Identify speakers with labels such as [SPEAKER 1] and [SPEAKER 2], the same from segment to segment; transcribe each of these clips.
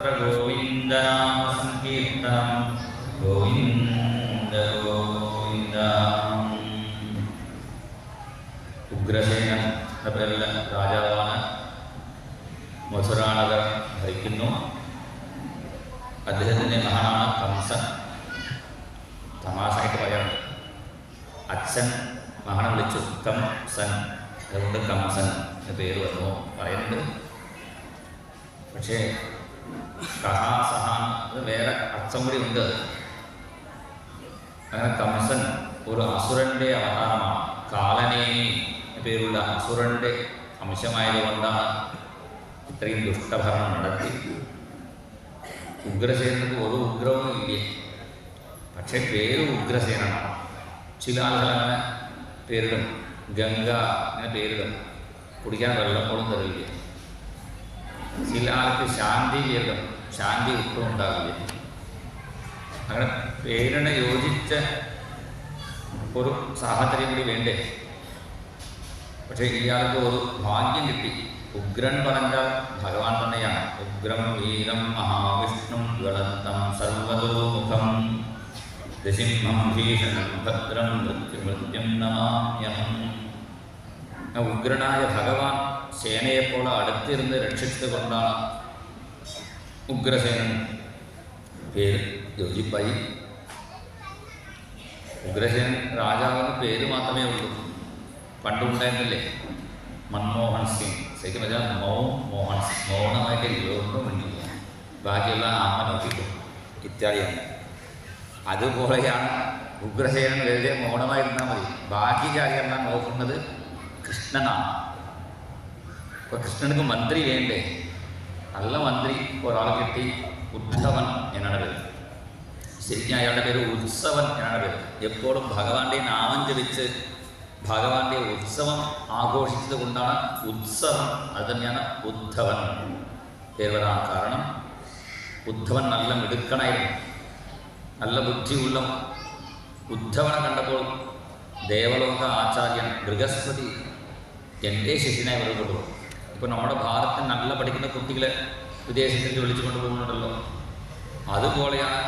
[SPEAKER 1] ഗോവിന്ദനാമ സങ്കീർത്തനം ഗോവിന്ദ ഗോവിന്ദ. ഉഗ്രസേനൻ എന്ന പേരിൽ രാജാവാണ്. മധുരാനഗർ ഭരിക്കുന്നു. അദ്ദേഹത്തിൻ്റെ മകനാണ് കംസൻ. തമാശയായിട്ട് പറയാറുണ്ട്, അച്ഛൻ മകനെ വിളിച്ചു കംസൻ, അതുകൊണ്ട് കംസൻ എന്ന പേര് വന്നു പറയുന്നുണ്ട്. പക്ഷേ കഹാസഹ അത് വേറെ അർത്ഥം കൂടി ഉണ്ട്. അങ്ങനെ കംസൻ ഒരു അസുരൻ്റെ അവതാരമാണ്. കാലനേമി പേരുള്ള അസുരൻ്റെ അംശമായതുകൊണ്ടാണ് ഇത്രയും ദുഷ്ടഭരണം നടത്തി. ഉഗ്രസേനക്ക് ഒരു ഉഗ്രവും ഇല്ല, പക്ഷേ പേര് ഉഗ്രസേനാണ്. ചില ആളുകൾ അങ്ങനെ പേരിടും, ഗംഗ അങ്ങനെ പേരിടും, കുടിക്കാൻ വെള്ളം പോലും തരില്ല. ചില ആൾക്ക് ശാന്തി പേരിടും, ശാന്തി ഒട്ടും ഉണ്ടാവില്ല. അങ്ങനെ പേരിന് യോജിച്ച ഒരു സാഹചര്യം കൂടി വേണ്ടേ. പക്ഷേ ഇയാൾക്ക് ഒരു ഭാഗ്യം കിട്ടി. ഉഗ്രൻ പറഞ്ഞാൽ ഭഗവാൻ തന്നെയാണ്. ഉഗ്രം വീരം മഹാവിഷ്ണു ജ്വലന്തം സർവതോമുഖം ദശിംഹം ഭീഷണം ഭദ്രം മൃത്യുമൃത്യം നമാമ്യഹം. ഉഗ്രനായ ഭഗവാൻ സേനയെപ്പോലെ അടുത്തിരുന്ന് രക്ഷിച്ചതുകൊണ്ടാണ് ഉഗ്രസേനൻ പേര് യോജിപ്പായി. ഉഗ്രസേനൻ രാജാവിന് പേര് മാത്രമേ ഉള്ളൂ. പണ്ടുണ്ടായിരുന്നില്ലേ മൻമോഹൻ സിംഗ്, ശരിക്കും വെച്ചാൽ മോഹൻ സിംഗ്. മൗനമായിട്ട് ഒന്നും വേണ്ടില്ല, ബാക്കിയുള്ള അമ്മ നോക്കിക്കും ഇത്യാദിയാണ്. അതുപോലെയാണ് ഉഗ്രസേനൻ വെറുതെ മൗനമായിരുന്നാൽ മതി, ബാക്കി കാര്യമെല്ലാം നോക്കുന്നത് കൃഷ്ണനാണ്. ഇപ്പോൾ കൃഷ്ണനക്ക് മന്ത്രി വേണ്ടേ? നല്ല മന്ത്രി ഒരാൾ കിട്ടി, ഉദ്ധവൻ എന്നാണ് പേര്. ശരിക്കും അയാളുടെ പേര് ഉത്സവൻ എന്നാണ് പേര്. എപ്പോഴും ഭഗവാന്റെ നാമം ജപിച്ച് ഭഗവാന്റെ ഉത്സവം ആഘോഷിച്ചത് കൊണ്ടാണ് ഉത്സവം. അത് തന്നെയാണ് ഉദ്ധവൻ പേര് വരാൻ കാരണം. ഉദ്ധവൻ നല്ല മിടുക്കനായിരുന്നു, നല്ല ബുദ്ധിയുള്ള. ഉദ്ധവനെ കണ്ടപ്പോൾ ദേവലോക ആചാര്യൻ ബൃഹസ്പതി എൻ്റെ ശിഷ്യനായി വരുന്നുള്ളൂ. ഇപ്പോൾ നമ്മുടെ ഭാരതത്തിൽ നല്ല പഠിക്കുന്ന കുട്ടികളെ വിദേശത്തേക്ക് വിളിച്ചു കൊണ്ടുപോകുന്നുണ്ടല്ലോ, അതുപോലെയാണ്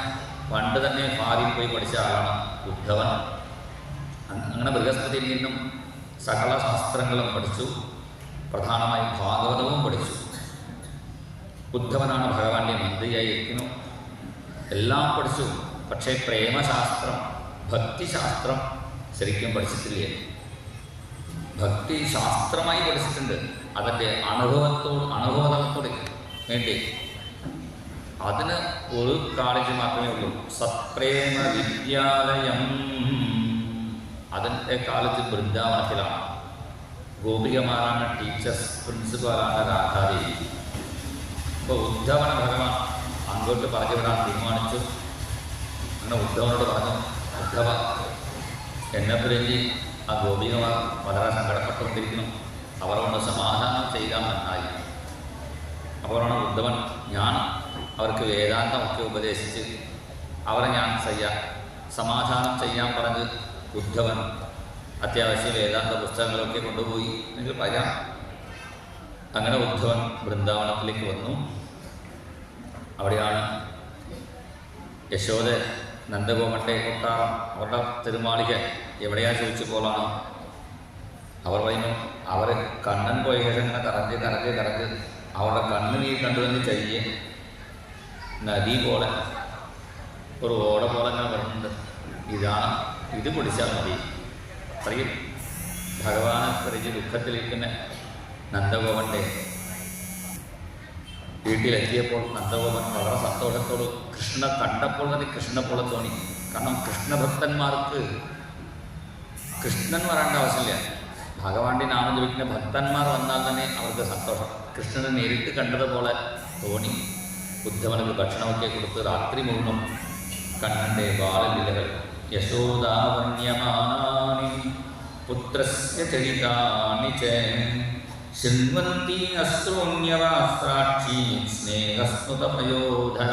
[SPEAKER 1] പണ്ട് തന്നെ ഭാര്യയിൽ പോയി പഠിച്ച ആളാണ് ഉദ്ധവൻ. അങ്ങനെ ബൃഹസ്പതിയിൽ നിന്നും സകല ശാസ്ത്രങ്ങളും പഠിച്ചു, പ്രധാനമായും ഭാഗവതവും പഠിച്ചു. ഉദ്ധവനാണ് ഭഗവാന്റെ മന്ത്രിയായി ഇരിക്കുന്നു. എല്ലാം പഠിച്ചു, പക്ഷേ പ്രേമശാസ്ത്രം ഭക്തിശാസ്ത്രം ശരിക്കും പഠിച്ചിട്ടില്ലേ. ഭക്തി ശാസ്ത്രമായി പഠിച്ചിട്ടുണ്ട്, അതിൻ്റെ അനുഭവതലത്തോട് വേണ്ടി. അതിന് ഒരു കോളേജ് മാത്രമേ ഉള്ളൂ, സത്പ്രേമ വിദ്യാലയം. അതിൻ്റെ കോളേജ് വൃന്ദാവനത്തിലാണ്. ഗോപികമാരാണ് ടീച്ചേഴ്സ്, പ്രിൻസിപ്പാലാണ് രാധാദേവി. ഇപ്പോൾ ഉദ്ധവന ഭഗവാൻ അങ്ങോട്ട് പറഞ്ഞു വിടാൻ തീരുമാനിച്ചു. അങ്ങനെ ഉദ്ധവനോട് പറഞ്ഞു, ഉദ്ധവ എന്നെ പ്രതി ആ ഗോപികമാർ വളരെ സങ്കടപ്പെട്ടുകൊണ്ടിരിക്കുന്നു, അവരോട് സമാധാനം ചെയ്യാൻ നന്നായി. അപ്പോഴാണ് ഉദ്ധവൻ, ഞാൻ അവർക്ക് വേദാന്തമൊക്കെ ഉപദേശിച്ച് അവരെ ഞാൻ സമാധാനം ചെയ്യാൻ പറഞ്ഞ് ഉദ്ധവൻ അത്യാവശ്യം വേദാന്ത പുസ്തകങ്ങളൊക്കെ കൊണ്ടുപോയി എനിക്ക് പറയാം. അങ്ങനെ ഉദ്ധവൻ വൃന്ദാവനത്തിലേക്ക് വന്നു. അവിടെയാണ് യശോദ നന്ദഗോപന്റെ കൊട്ടാരം, അവരുടെ തിരുമാളിക എവിടെയാ ചോദിച്ചു പോലാണ്. അവർ പറയുന്നു, അവർ കണ്ണൻ പോയ ശേഷം ഇങ്ങനെ കറഞ്ഞ് അവരുടെ കണ്ണ് നീ കണ്ടുവന്ന് ചരിയെ നദി പോലെ ഒരു ഓട പോലെ അങ്ങനെ വരുന്നുണ്ട്. ഇത് കുടിച്ചാൽ മതി. അത്രയും ഭഗവാനെ കുറിച്ച് ദുഃഖത്തിലിരിക്കുന്ന നന്ദഗോപന്റെ വീട്ടിലെത്തിയപ്പോൾ നന്ദഗോപൻ വളരെ സന്തോഷത്തോട് കൃഷ്ണ കണ്ടപ്പോൾ തന്നെ കൃഷ്ണനെ പോലെ തോന്നി. കാരണം കൃഷ്ണഭക്തന്മാർക്ക് കൃഷ്ണൻ വരേണ്ട ആവശ്യമില്ല, ഭഗവാന്റെ നാമം ജപിക്കുന്ന ഭക്തന്മാർ വന്നാൽ തന്നെ അവർക്ക് സന്തോഷം. കൃഷ്ണനെ നേരിട്ട് കണ്ടതുപോലെ തോന്നി. ഉദ്ധവനക്ക് ഭക്ഷണമൊക്കെ കൊടുത്ത് രാത്രി മുഴുവൻ കണ്ണൻ്റെ ബാലലീലകൾ യശോദാവന്യമാനാനി പുത്രസ്യ ചരിതാനി ച ശൃണ്വന്തി അശ്രൂണ്യവാസ്ത്രാക്ഷി സ്നേഹസ്മൃതപയോധര.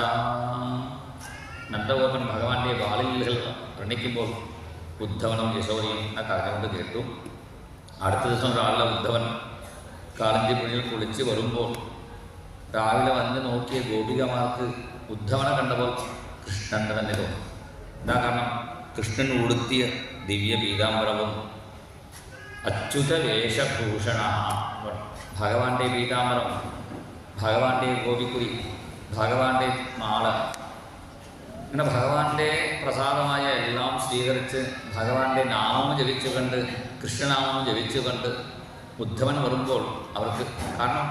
[SPEAKER 1] നന്ദഗോപൻ ഭഗവാന്റെ ബാലലീലകൾ വർണ്ണിക്കുമ്പോൾ ഉദ്ധവനും യശോദയും കരഞ്ഞുകൊണ്ട് കേട്ടു. അടുത്ത ദിവസം രാവിലെ ഉദ്ധവൻ കാളിൻ്റെ മുന്നിൽ കുളിച്ച് വരുമ്പോൾ രാവിലെ വന്ന് നോക്കിയ ഗോപികമാർക്ക് ഉദ്ധവനെ കണ്ടപ്പോൾ കൃഷ്ണൻ്റെ തന്നെ തോന്നി. എന്താ കാരണം? കൃഷ്ണൻ ഉടുത്തിയ ദിവ്യ പീതാംബരവും അച്യുത വേഷഭൂഷണ, ഭഗവാന്റെ പീതാംബരം, ഭഗവാന്റെ ഗോപിക്കുരി, ഭഗവാന്റെ മാള, അങ്ങനെ ഭഗവാന്റെ പ്രസാദമായ എല്ലാം സ്വീകരിച്ച് ഭഗവാന്റെ നാമം ജപിച്ചുകൊണ്ട്, കൃഷ്ണനാമം ജപിച്ചുകൊണ്ട് ഉദ്ധവൻ വരുമ്പോൾ അവർക്ക്, കാരണം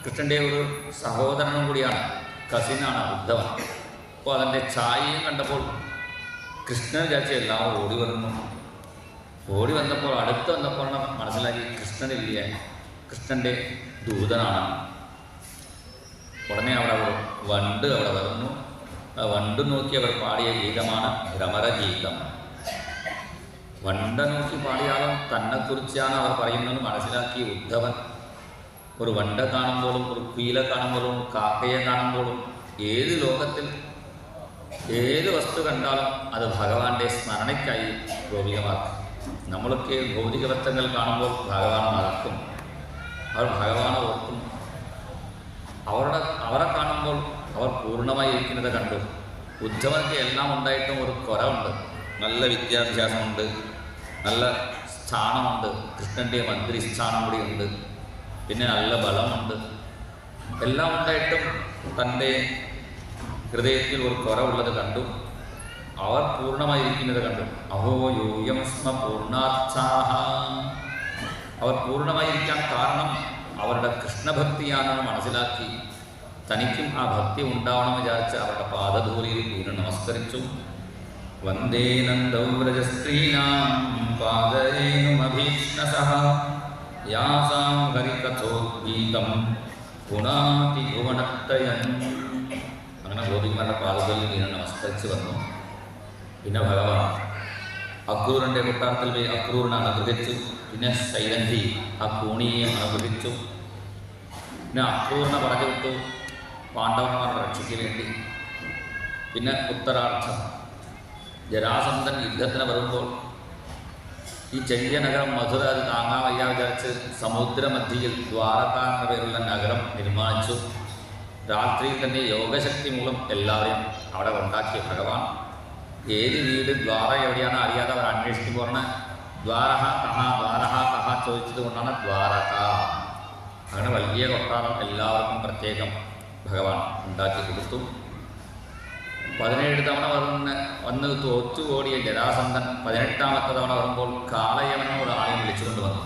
[SPEAKER 1] കൃഷ്ണൻ്റെ ഒരു സഹോദരനും കൂടിയാണ്, കസിനാണ് ഉദ്ധവൻ. അപ്പോൾ അതിൻ്റെ ഛായയും കണ്ടപ്പോൾ കൃഷ്ണൻ വിചാരിച്ച എല്ലാവരും ഓടി വരുന്നു. ഓടി വന്നപ്പോൾ അടുത്ത് വന്നപ്പോഴാണ് മനസ്സിലാക്കി കൃഷ്ണനില്ല, കൃഷ്ണൻ്റെ ദൂതനാണ്. ഉടനെ അവിടെ വണ്ട് അവിടെ വരുന്നു. ആ വണ്ട് നോക്കി അവർ പാടിയ ഗീതമാണ് ഭ്രമരഗീതം. വണ്ട നോക്കി പാടിയാലും തന്നെക്കുറിച്ചാണ് അവർ പറയുന്നത് മനസ്സിലാക്കി ഉദ്ധവൻ. ഒരു വണ്ട കാണുമ്പോഴും ഒരു കുയിലെ കാണുമ്പോഴും കാക്കയെ കാണുമ്പോഴും ഏത് ലോകത്തിൽ ഏത് വസ്തു കണ്ടാലും അത് ഭഗവാന്റെ സ്മരണയ്ക്കായി ഗോപികമാക്കും. നമ്മളൊക്കെ ഭൗതിക വസ്തുക്കൾ കാണുമ്പോൾ ഭഗവാൻ മറക്കും, അവർ ഭഗവാനെ ഓർക്കും. അവരെ കാണുമ്പോൾ അവർ പൂർണ്ണമായി ഇരിക്കുന്നത് കണ്ടു. ഉദ്ധവർക്ക് എല്ലാം ഉണ്ടായിട്ടും ഒരു കുറവുണ്ട്. നല്ല വിദ്യാഭ്യാസമുണ്ട്, നല്ല സ്ഥാനമുണ്ട്, കൃഷ്ണൻ്റെ മന്ത്രി സ്ഥാനം കൂടിയുണ്ട്, പിന്നെ നല്ല ബലമുണ്ട്. എല്ലാം ഉണ്ടായിട്ടും തൻ്റെ ഹൃദയത്തിൽ ഒരു കുറവുള്ളത് കണ്ടു. അവർ പൂർണ്ണമായിരിക്കുന്നത് കണ്ടു. അഹോ യൂയം സ്മ പൂർണ്ണാർത്ഥാഹ, അവർ പൂർണ്ണമായിരിക്കാൻ കാരണം അവരുടെ കൃഷ്ണഭക്തിയാണെന്ന് മനസ്സിലാക്കി തനിക്കും ആ ഭക്തി ഉണ്ടാവണമെന്ന് വിചാരിച്ച് അവരുടെ പാദധൂലിയിൽ വീണ് നമസ്കരിച്ചു. വന്ദേ നന്ദൗരജസ്ത്രീണാം പാദരേണുമഭീഷ്ണസഹ യാസാം ഹരികഥോദ്ഗീതം ഗുണാതി ഭുവനത്രയം. അങ്ങനെ ഗോപികമാരുടെ പാദധൂലിൽ വീണ് നമസ്കരിച്ച് വന്നു. പിന്നെ ഭഗവാൻ അക്രൂരൻ്റെ കൊട്ടാരത്തിൽ പോയി അക്രൂരിനെ അനുഗ്രഹിച്ചു. പിന്നെ ശൈലന്ധി ആ കൂണിയെ അനുഗ്രഹിച്ചു. പിന്നെ അക്രൂരിനെ പറഞ്ഞു വിട്ടു പാണ്ഡവന്മാരുടെ രക്ഷയ്ക്ക് വേണ്ടി. പിന്നെ ഉത്തരാർത്ഥം, ജരാസന്ധൻ യുദ്ധത്തിന് വരുമ്പോൾ ഈ ചൈത്യനഗരം മധുര അത് താങ്ങാൻ വയ്യ വിചാരിച്ച് സമുദ്രമധ്യയിൽ ദ്വാരക എന്ന പേരുള്ള നഗരം നിർമ്മാണിച്ചു. രാത്രിയിൽ തന്നെ യോഗശക്തി മൂലം എല്ലാവരെയും അവിടെ ഉണ്ടാക്കിയ ഭഗവാൻ ഏത് വീട് ദ്വാര എവിടെയാണ് അറിയാതെ അവർ അന്വേഷിക്കുമ്പോഴാണ് ദ്വാരഹ കഹ ചോദിച്ചത് കൊണ്ടാണ് ദ്വാരക. അങ്ങനെ വലിയ കൊട്ടാരം എല്ലാവർക്കും പ്രത്യേകം ഭഗവാൻ ഉണ്ടാക്കി കൊടുത്തു. 17 തവണ വന്ന് തോറ്റുകൂടിയ ജരാസന്ധൻ 18ാമത്തെ തവണ വരുമ്പോൾ കാളയവനോട് ആളെയും വിളിച്ചുകൊണ്ട് വന്നു.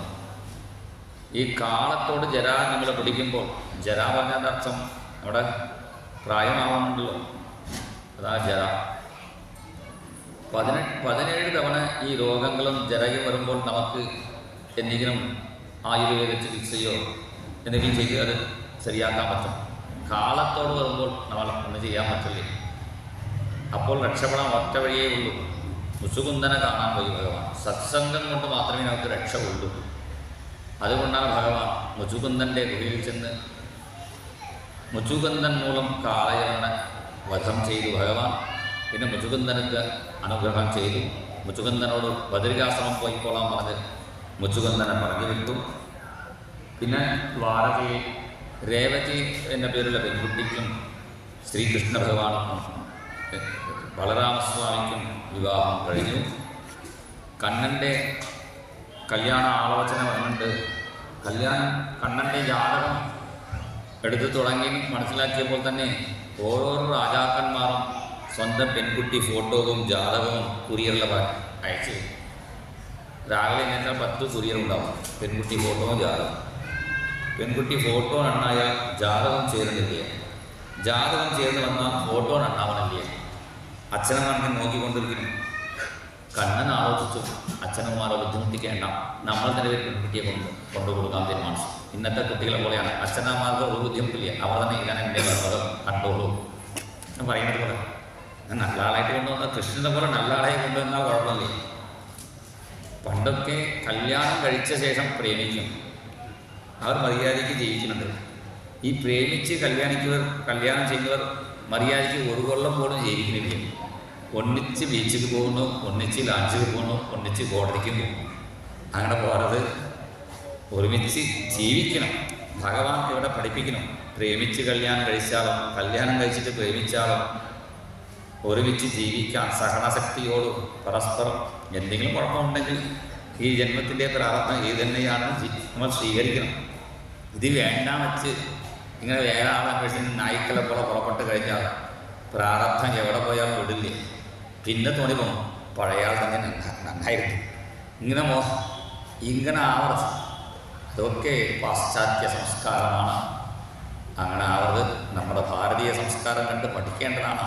[SPEAKER 1] ഈ കാളത്തോട് ജരാ നമ്മൾ പിടിക്കുമ്പോൾ, ജരാ പറഞ്ഞതിൻ്റെ അർത്ഥം അവിടെ പ്രായമാവുന്നുണ്ടല്ലോ, അതാ ജര. 17 തവണ ഈ രോഗങ്ങളും ജരയും വരുമ്പോൾ നമുക്ക് എന്തെങ്കിലും ആയുർവേദ ചികിത്സയോ എന്തെങ്കിലും ചെയ്ത് അത് ശരിയാക്കാൻ പറ്റും. കാലത്തോട് വരുമ്പോൾ നമ്മൾ ഒന്നും ചെയ്യാൻ പറ്റില്ല. അപ്പോൾ രക്ഷപ്പെടാൻ ഒറ്റ വഴിയേ ഉള്ളൂ, മുച്ചുകുന്ദനെ കാണാൻ പോയി ഭഗവാൻ. സത്സംഗം കൊണ്ട് മാത്രമേ നമുക്ക് രക്ഷ ഉള്ളൂ. അതുകൊണ്ടാണ് ഭഗവാൻ മുച്ചുകുന്ദൻ്റെ ഗുഹയിൽ ചെന്ന് മുച്ചുകുന്ദൻ മൂലം കാളയവനെ വധം ചെയ്തു ഭഗവാൻ. പിന്നെ മുച്ചുകുന്ദനക്ക് അനുഗ്രഹം ചെയ്തു. മുച്ചുകുന്ദനോട് ബദരികാശ്രമം പോയിക്കോളാൻ പറഞ്ഞ് മുച്ചുകുന്ദനെ പറഞ്ഞു വിട്ടു. പിന്നെ ദ്വാരകയിൽ രേവതി എന്ന പേരുള്ള പെൺകുട്ടിക്കും ശ്രീകൃഷ്ണ ഭഗവാനും ബലരാമസ്വാമിക്കും വിവാഹം കഴിഞ്ഞു. കണ്ണൻ്റെ കല്യാണ ആലോചന വന്നിട്ടുണ്ട്. കണ്ണൻ്റെ ജാതകം എടുത്തു തുടങ്ങി മനസ്സിലാക്കിയപ്പോൾ തന്നെ ഓരോരോ രാജാക്കന്മാരും സ്വന്തം പെൺകുട്ടി ഫോട്ടോവും ജാതകവും കുറിയറിൽ അയച്ചു. രാവിലെ കഴിഞ്ഞാൽ 10 കുറിയർ ഉണ്ടാവും, പെൺകുട്ടി ഫോട്ടോവും ജാതകം. പെൺകുട്ടി ഫോട്ടോ നന്നായാൽ ജാതകം ചേരുന്നില്ല, ജാതകം ചേർന്ന് വന്നാൽ ഫോട്ടോ നന്നാവണില്ല. അച്ഛനമ്മ നോക്കിക്കൊണ്ടിരിക്കുന്നു. കണ്ണൻ ആലോചിച്ചു, അച്ഛനമ്മമാരെ ബുദ്ധിമുട്ടിക്കേണ്ട, നമ്മൾ തന്നെ പെൺകുട്ടിയെ കൊണ്ടുകൊടുക്കാൻ തീരുമാനിച്ചു. ഇന്നത്തെ കുട്ടികളെ പോലെയാണ്, അച്ഛനമ്മമാർക്ക് ഒരു ബുദ്ധിമുട്ടില്ല, അവർ തന്നെ ഇങ്ങനെ എൻ്റെ മതം കണ്ടോളൂ എന്ന് പറയുന്നത് പോലെ. നല്ല ആളായിട്ട് കൊണ്ടുവന്നാൽ കൃഷ്ണനെ പോലെ നല്ല ആളായി കൊണ്ടുവന്നാൽ കുഴപ്പമില്ലേ. പണ്ടൊക്കെ കല്യാണം കഴിച്ച ശേഷം പ്രേമിക്കും, അവർ മര്യാദയ്ക്ക് ജീവിക്കുന്നുണ്ട്. ഈ പ്രേമിച്ച് കല്യാണം ചെയ്യുന്നവർ മര്യാദയ്ക്ക് ഒരു കൊല്ലം പോലും ജീവിക്കുന്നില്ല. ഒന്നിച്ച് ബീച്ചിൽ പോകുന്നു, ഒന്നിച്ച് ലാഞ്ചിൽ പോകുന്നു, ഒന്നിച്ച് കോടതിക്ക് പോകുന്നു. അങ്ങനെ പോകാതെ ഒരുമിച്ച് ജീവിക്കണം. ഭഗവാൻ ഇവിടെ പഠിപ്പിക്കണം. പ്രേമിച്ച് കല്യാണം കഴിച്ചാലും കല്യാണം കഴിച്ചിട്ട് പ്രേമിച്ചാലും ഒരുമിച്ച് ജീവിക്കാൻ സഹനശക്തിയോടും പരസ്പരം എന്തെങ്കിലും കുഴപ്പമുണ്ടെങ്കിൽ ഈ ജന്മത്തിൻ്റെ പ്രാർത്ഥന ഇത് തന്നെയാണ് നമ്മൾ സ്വീകരിക്കണം. ഇത് വേണ്ട വെച്ച് ഇങ്ങനെ വേറെ ആളന്വേഷിച്ച് നായ്ക്കളെ പോലെ പുറപ്പെട്ട് കഴിഞ്ഞാൽ പ്രാരബ്ധം എവിടെ പോയാലും വിടില്ലേ. പിന്നെ തോന്നി പോകും പഴയ ആൾ തന്നെ നന്നായിരുന്നു. ഇങ്ങനെ ആവരുത്. അതൊക്കെ പാശ്ചാത്യ സംസ്കാരമാണ്. അങ്ങനെ ആവരുത്. നമ്മുടെ ഭാരതീയ സംസ്കാരം കണ്ട് പഠിക്കേണ്ടതാണ്.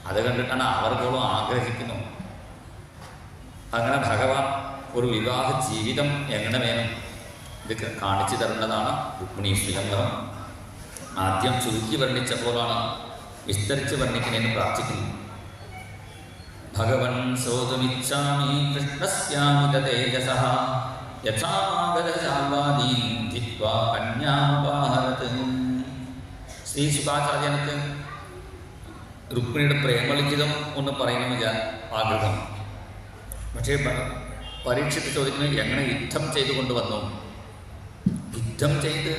[SPEAKER 1] അത് കണ്ടിട്ടാണ് അവർക്കോളം ആഗ്രഹിക്കുന്നു. അങ്ങനെ ഭഗവാൻ ഒരു വിവാഹ ജീവിതം എങ്ങനെ വേണം ഇത് കാണിച്ചു തരേണ്ടതാണ് രുക്മിണീ സ്വയംവരം. ആദ്യം ചുരുക്കി വർണ്ണിച്ചപ്പോഴാണ് വിസ്തരിച്ച് വർണ്ണിക്കണേന്ന് പ്രാർത്ഥിക്കുന്നു. ഭഗവൻ സോതുമിച്ഛാമി കൃഷ്ണസ്യാമി തേജസഃ യഥാഗതശാൽവാദീൻ ധിത്വാ കന്യാമുപാഹരത്. ശ്രീ ശുകാചാര്യനക്ക് രുക്മിണിയുടെ പ്രേമലിഖിതം ഒന്ന് പറയണമെന്ന് ആഗ്രഹം. പക്ഷേ പരീക്ഷിച്ച് ചോദിക്കുന്നത് എങ്ങനെ യുദ്ധം ചെയ്തു കൊണ്ടുവന്നു. യുദ്ധം ചെയ്ത്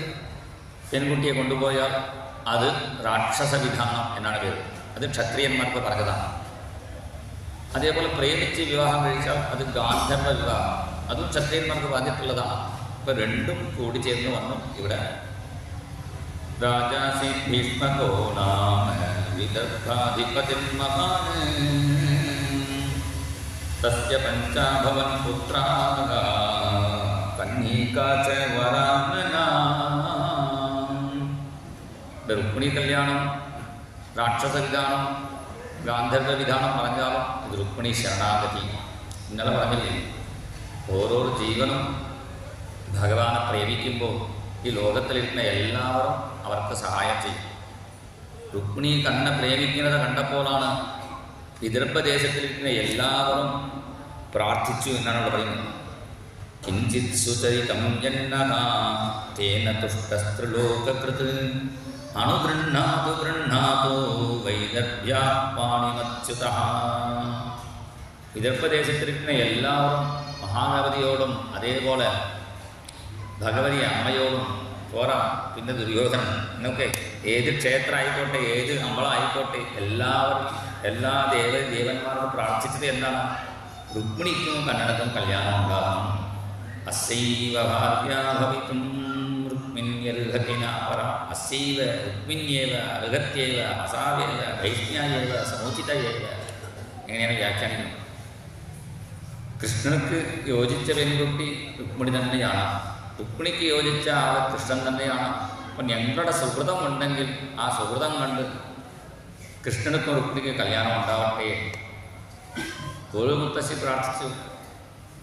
[SPEAKER 1] പെൺകുട്ടിയെ കൊണ്ടുപോയാൽ അത് രാക്ഷസ വിധാനം എന്നാണ് പേര്. അത് ക്ഷത്രിയന്മാർക്ക് പറഞ്ഞതാണ്. അതേപോലെ പ്രേമിച്ച് വിവാഹം കഴിച്ചാൽ അത് ഗാന്ധർവ വിവാഹം, അതും ക്ഷത്രിയന്മാർക്ക് പറഞ്ഞിട്ടുള്ളതാണ്. ഇപ്പം രണ്ടും കൂടി ചേർന്ന് വന്നു ഇവിടെ. രാജാസി ഭീഷ്മകോ നാമ വിദർഭാധിപതിം മഹാൻ തസ്യ പഞ്ചാഭവൻ പുത്രാഃ കന്യകാ ച വരാനനാ. രുക്മിണി കല്യാണം രാക്ഷസ വിധാനം ഗാന്ധർവ വിധാനം പറഞ്ഞാലും ഇത് രുക്മിണി ശരണാഗതി. ഇന്നലെ പറഞ്ഞില്ലേ, ഓരോ ജീവനും ഭഗവാനെ പ്രേമിക്കുമ്പോൾ ഈ ലോകത്തിലിരുന്ന എല്ലാവരും അവർക്ക് സഹായം ചെയ്യും. രുക്മിണി കണ്ണനെ പ്രേമിക്കുന്നത് കണ്ടപ്പോഴാണ് വിദർഭദേശത്തിലിരിക്കുന്ന എല്ലാവരും പ്രാർത്ഥിച്ചു എന്നാണ് പറയുന്നത്. കിഞ്ചിത് സുചരിതം ജന്നഃ തേന തുഷ്ടസ്ത്രിലോകകൃത് അണുഗൃഹാതു ഗൃഹാതു വൈദർഭ്യാ പാണിമച്യുതഃ. വിദർഭദേശത്തിലിരിക്കുന്ന എല്ലാവരും മഹാഗവതിയോടും അതേപോലെ ഭഗവതി അമ്മയോടും പോരാ പിന്നെ ദുര്യോധനൻ എന്നൊക്കെ ഏത് ക്ഷേത്രമായിക്കോട്ടെ ഏത് അമ്പലമായിക്കോട്ടെ എല്ലാവരും എല്ലാ ദേവന്മാരോട് പ്രാർത്ഥിച്ചത് എന്താണ്? രുക്മിണിക്കും കന്നഡക്കും കല്യാണം ഉണ്ടാകും. അസൈവ ഭാര്യാ ഭവിതും രുക്മിണ്യർഹതിന പര. അസൈവ രുക്മിണ്യേവ അർഹത്യേവ അസാവേവ വൈഷ്ണ്യേവ സമുചിതയേവ. എങ്ങനെയാണ് വ്യാഖ്യാനിക്കുന്നത്? കൃഷ്ണർക്ക് യോജിച്ച പെൺകുട്ടി രുക്മിണി തന്നെയാണ്. രുക്മിണിക്ക് യോജിച്ച ആൾ കൃഷ്ണൻ തന്നെയാണ്. അപ്പം ഞങ്ങളുടെ സുഹൃതം ഉണ്ടെങ്കിൽ ആ സുഹൃതം കണ്ട് കൃഷ്ണനുക്കും രുക്മിണിക്ക് കല്യാണം ഉണ്ടാവട്ടെ. ഒരു മുത്തശ്ശി പ്രാർത്ഥിച്ചു.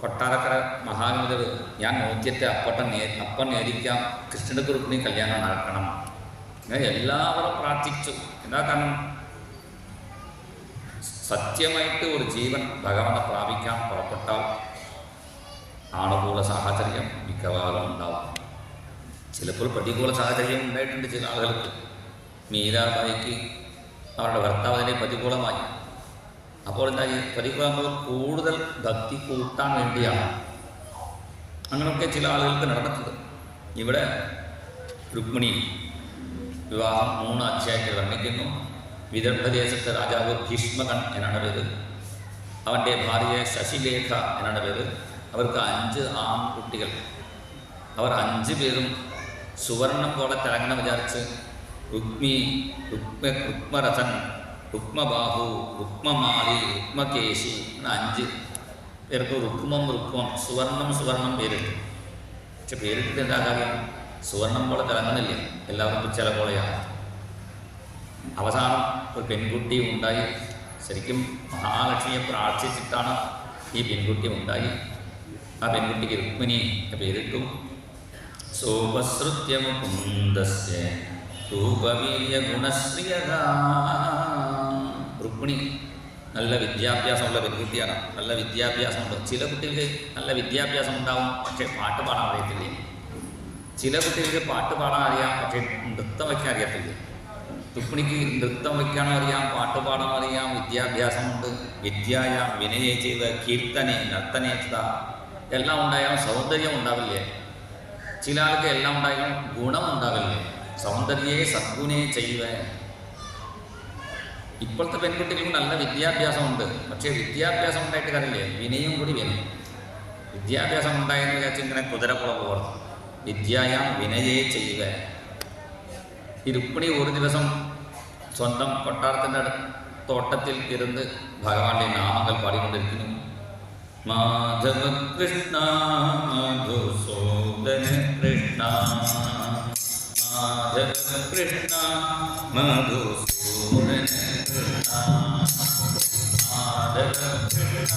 [SPEAKER 1] കൊട്ടാരക്കര മഹാഗണിതർ ഞാൻ നോക്കിയിട്ട് അപ്പം നേരിക്കാം, കൃഷ്ണനുക്കും രുക്മിണി കല്യാണം നടക്കണം. അങ്ങനെ എല്ലാവരും പ്രാർത്ഥിച്ചു. എന്താ കാരണം? സത്യമായിട്ട് ഒരു ജീവൻ ഭഗവാനെ പ്രാപിക്കാൻ പുറപ്പെട്ടാൽ അനുകൂല സാഹചര്യം മിക്കവാറും ഉണ്ടാവും. ചിലപ്പോൾ പ്രതികൂല സാഹചര്യം ഉണ്ടായിട്ടുണ്ട് ചില ആളുകൾക്ക്. മീരാബായിക്ക് അവരുടെ ഭർത്താവിനെ പ്രതികൂലമായി. അപ്പോൾ എന്താ ഈ പ്രതികൂലമാകുമ്പോൾ കൂടുതൽ ഭക്തി കൂട്ടാൻ വേണ്ടിയാണ്. അങ്ങനെയൊക്കെ ചില ആളുകൾക്ക് നടന്നിട്ടുണ്ട്. ഇവിടെ രുക്മിണി വിവാഹം 3 അധ്യായത്തിൽ വർണ്ണിക്കുന്നു. വിദർഭദേശത്തെ രാജാവ് ഭീഷ്മകൻ എന്നാണ് പേര്. അവൻ്റെ ഭാര്യ ശശിലേഖ എന്നാണ് പേര്. അവർക്ക് 5 ആൺകുട്ടികൾ. അവർ 5 പേരും സുവർണം പോലെ തിളങ്ങണം വിചാരിച്ച് രുക്മരഥൻ, രുക്മബാഹു, രുക്മമാലി, രുക്മകേശി എന്ന 5 പേർക്ക് രുക്മം സുവർണം പേരിട്ടു. പക്ഷെ പേരിട്ടിട്ട് എന്താ കാര്യം? സുവർണം പോലെ തിളങ്ങുന്നില്ല, എല്ലാവർക്കും ചില പോലെയാണ്. അവസാനം ഒരു പെൺകുട്ടി ഉണ്ടായി. ശരിക്കും മഹാലക്ഷ്മിയെ പ്രാർത്ഥിച്ചിട്ടാണ് ഈ പെൺകുട്ടി ഉണ്ടായി. ആ പെൺകുട്ടിക്ക് രുക്മിണി പേരിട്ടു. സോപസൃത്യ മുകുന്ദസ്യ രൂപവീര്യ ഗുണശ്രിയത. രുക്മിണി നല്ല വിദ്യാഭ്യാസമുള്ള പെൺകുട്ടിയാണ്. നല്ല വിദ്യാഭ്യാസമുണ്ട്. ചില കുട്ടികൾക്ക് നല്ല വിദ്യാഭ്യാസം ഉണ്ടാവും, പക്ഷേ പാട്ട് പാടാൻ അറിയത്തില്ല. ചില കുട്ടികൾക്ക് പാട്ട് പാടാൻ അറിയാം, പക്ഷേ നൃത്തം വയ്ക്കാൻ അറിയത്തില്ല. രുക്മിണിക്ക് നൃത്തം വയ്ക്കാനും അറിയാം, പാട്ട് പാടാൻ അറിയാം, വിദ്യാഭ്യാസമുണ്ട്. വിദ്യായ വിനയ ചെയ്ത് കീർത്തനെ നർത്തനേത എല്ലാം ഉണ്ടായാലും സൗന്ദര്യം ഉണ്ടാവില്ലേ. ചില ആൾക്ക് എല്ലാം ഉണ്ടായാലും ഗുണം ഉണ്ടാവില്ലേ. സൗന്ദര്യേ സദ്ഗുണേ ചെയ്വ. ഇപ്പോഴത്തെ പെൺകുട്ടികൾക്ക് നല്ല വിദ്യാഭ്യാസമുണ്ട്. പക്ഷേ വിദ്യാഭ്യാസം ഉണ്ടായിട്ട് കാര്യമില്ലേ, വിനയും കൂടി വേണം. വിദ്യാഭ്യാസം ഉണ്ടായെന്ന് വിചാരിച്ച് ഇങ്ങനെ കുതിരക്കുള പോകണം. വിദ്യായാം വിനയേ ചെയ്യുക. ഈ രുക്മിണി ഒരു ദിവസം സ്വന്തം കൊട്ടാരത്തിൻ്റെ തോട്ടത്തിൽ ഇരുന്ന് ഭഗവാന്റെ നാമങ്ങൾ പാടിക്കൊണ്ടിരിക്കുന്നു. മാധവ കൃഷ്ണ മധുസൂദന കൃഷ്ണ, മാധവ കൃഷ്ണ മധുസൂദന കൃഷ്ണ, മാധവ കൃഷ്ണ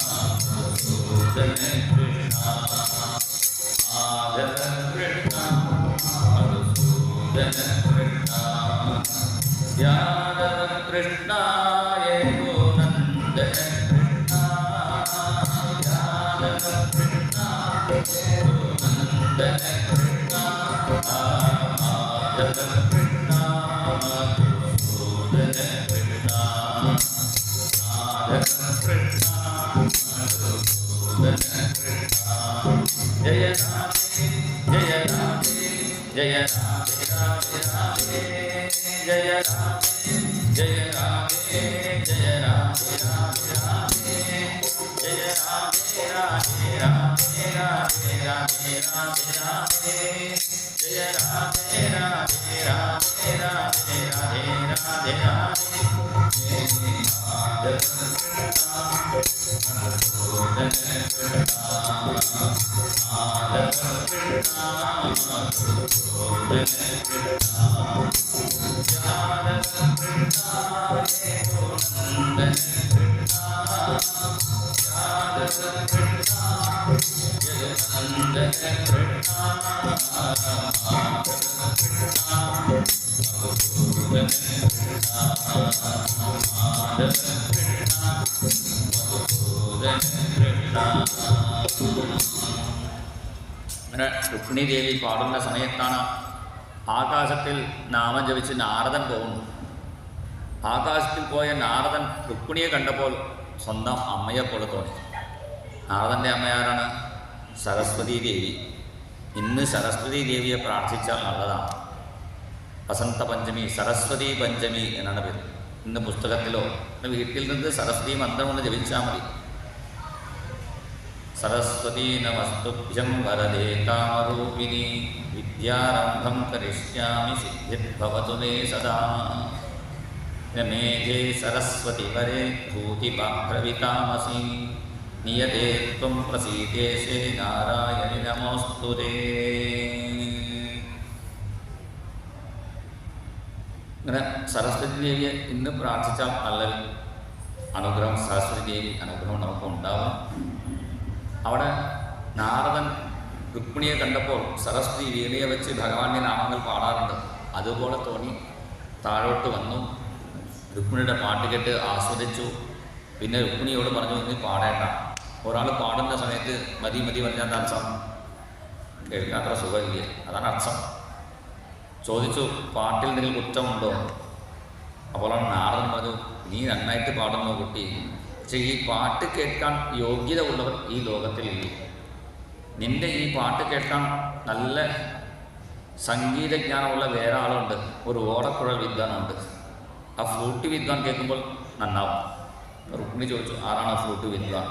[SPEAKER 1] മധുസൂദന കൃഷ്ണ, മാധവ കൃഷ്ണ മധുസൂദന കൃഷ്ണ, യാദവ കൃഷ്ണായ ഗോനന്ദന കൃഷ്ണ, യാദവ കൃഷ്ണായ ഗോനന്ദന കൃഷ്ണ, മാധവ കൃഷ്ണ മധുസൂദന കൃഷ്ണ, മാധവ കൃഷ്ണ മധുസൂദന കൃഷ്ണ. ജയ രാധേ ജയ രാധേ ജയ രാധേ രാധേ രാധേ, ജയ രാധേ ജയ രാധേ ജയ രാധേ രാധേ രാധേ, ജയ രാധേ രാധേ രാധേ രാധേ രാധേ രാധേ രാധേ, ജയ രാധേ രാധേ രാധേ രാധേ രാധേ രാധേ രാധേ. മാധവ കൃഷ്ണ മധുസൂദന കൃഷ്ണ, മാധവ കൃഷ്ണ മധുസൂദന കൃഷ്ണ, യാദവ കൃഷ്ണായ ഗോനന്ദന കൃഷ്ണ, യാദവ കൃഷ്ണ യദുനന്ദന കൃഷ്ണ, മാധവ കൃഷ്ണ മധുസൂദന കൃഷ്ണ, മാധവ കൃഷ്ണ മധുസൂദന കൃഷ്ണ. അങ്ങനെ രുക്മിണി ദേവി പാടുന്ന സമയത്താണ് ആകാശത്തിൽ നാമം ജപിച്ച് നാരദൻ പോകുന്നു. ആകാശത്തിൽ പോയ നാരദൻ രുക്മിണിയെ കണ്ടപ്പോൾ സ്വന്തം അമ്മയെപ്പോലെ തോന്നി. നാരദൻ്റെ അമ്മയാരാണ്? സരസ്വതി ദേവി. ഇന്ന് സരസ്വതി ദേവിയെ പ്രാർത്ഥിച്ചാൽ നല്ലതാണ്. വസന്ത പഞ്ചമി, സരസ്വതി പഞ്ചമി എന്നാണ് പേര്. ഇന്ന് പുസ്തകത്തിലോ വീട്ടിൽ നിന്ന് സരസ്വതി മന്ത്രം കൊണ്ട് ജപിച്ചാൽ മതി. സരസ്വതീ നമസ്തുഭ്യം വരദേ കാമരൂപിണി, വിദ്യാരംഭം കരിഷ്യാമി സിദ്ധിർഭവതു മേ സദാ. മേഘേ സരസ്വതി വരേ ഭൂതിഭാഭ്രവിതാമസി, നിയതേ ത്വം പ്രസീദേശേ നാരായണി നമോസ്തുതേ. അങ്ങനെ സരസ്വതി ദേവിയെ ഇന്ന് പ്രാർത്ഥിച്ചാൽ നല്ലൊരു അനുഗ്രഹം, സരസ്വതി ദേവി അനുഗ്രഹം നമുക്ക് ഉണ്ടാവും. അവിടെ നാരദൻ രുക്മിണിയെ കണ്ടപ്പോൾ സരസ്വതി വീണയെ വെച്ച് ഭഗവാന്റെ നാമങ്ങൾ പാടാറുണ്ട്. അതുപോലെ തോന്നി താഴോട്ട് വന്നു. രുക്മിണിയുടെ പാട്ട് കേട്ട് ആസ്വദിച്ചു. പിന്നെ രുക്മിണിയോട് പറഞ്ഞു, ഇനി പാടേണ്ട. ഒരാൾ പാടുന്ന സമയത്ത് മതി മതി പറഞ്ഞാൽ എന്താ അർത്ഥം? കേൾക്കാത്ര സുഖമില്ല, അതാണ് അർത്ഥം. ചോദിച്ചു, പാട്ടിൽ എന്തെങ്കിലും കുറ്റമുണ്ടോ? അപ്പോഴാണ് നാരദൻ പറഞ്ഞു, നീ നന്നായിട്ട് പാടുന്നു കുട്ടി, പക്ഷേ ഈ പാട്ട് കേൾക്കാൻ യോഗ്യത ഉള്ളവർ ഈ ലോകത്തിലില്ല. നിൻ്റെ ഈ പാട്ട് കേൾക്കാൻ നല്ല സംഗീതജ്ഞാനമുള്ള വേറെ ആളുണ്ട്, ഒരു ഓടക്കുഴൽ വിദ്വാനുണ്ട്. ആ ഫ്ലൂട്ട് വിദ്വാൻ കേൾക്കുമ്പോൾ നന്നാവും. രുക്മിണി ചോദിച്ചു, ആരാണ് ഫ്ലൂട്ട് വിദ്വാൻ?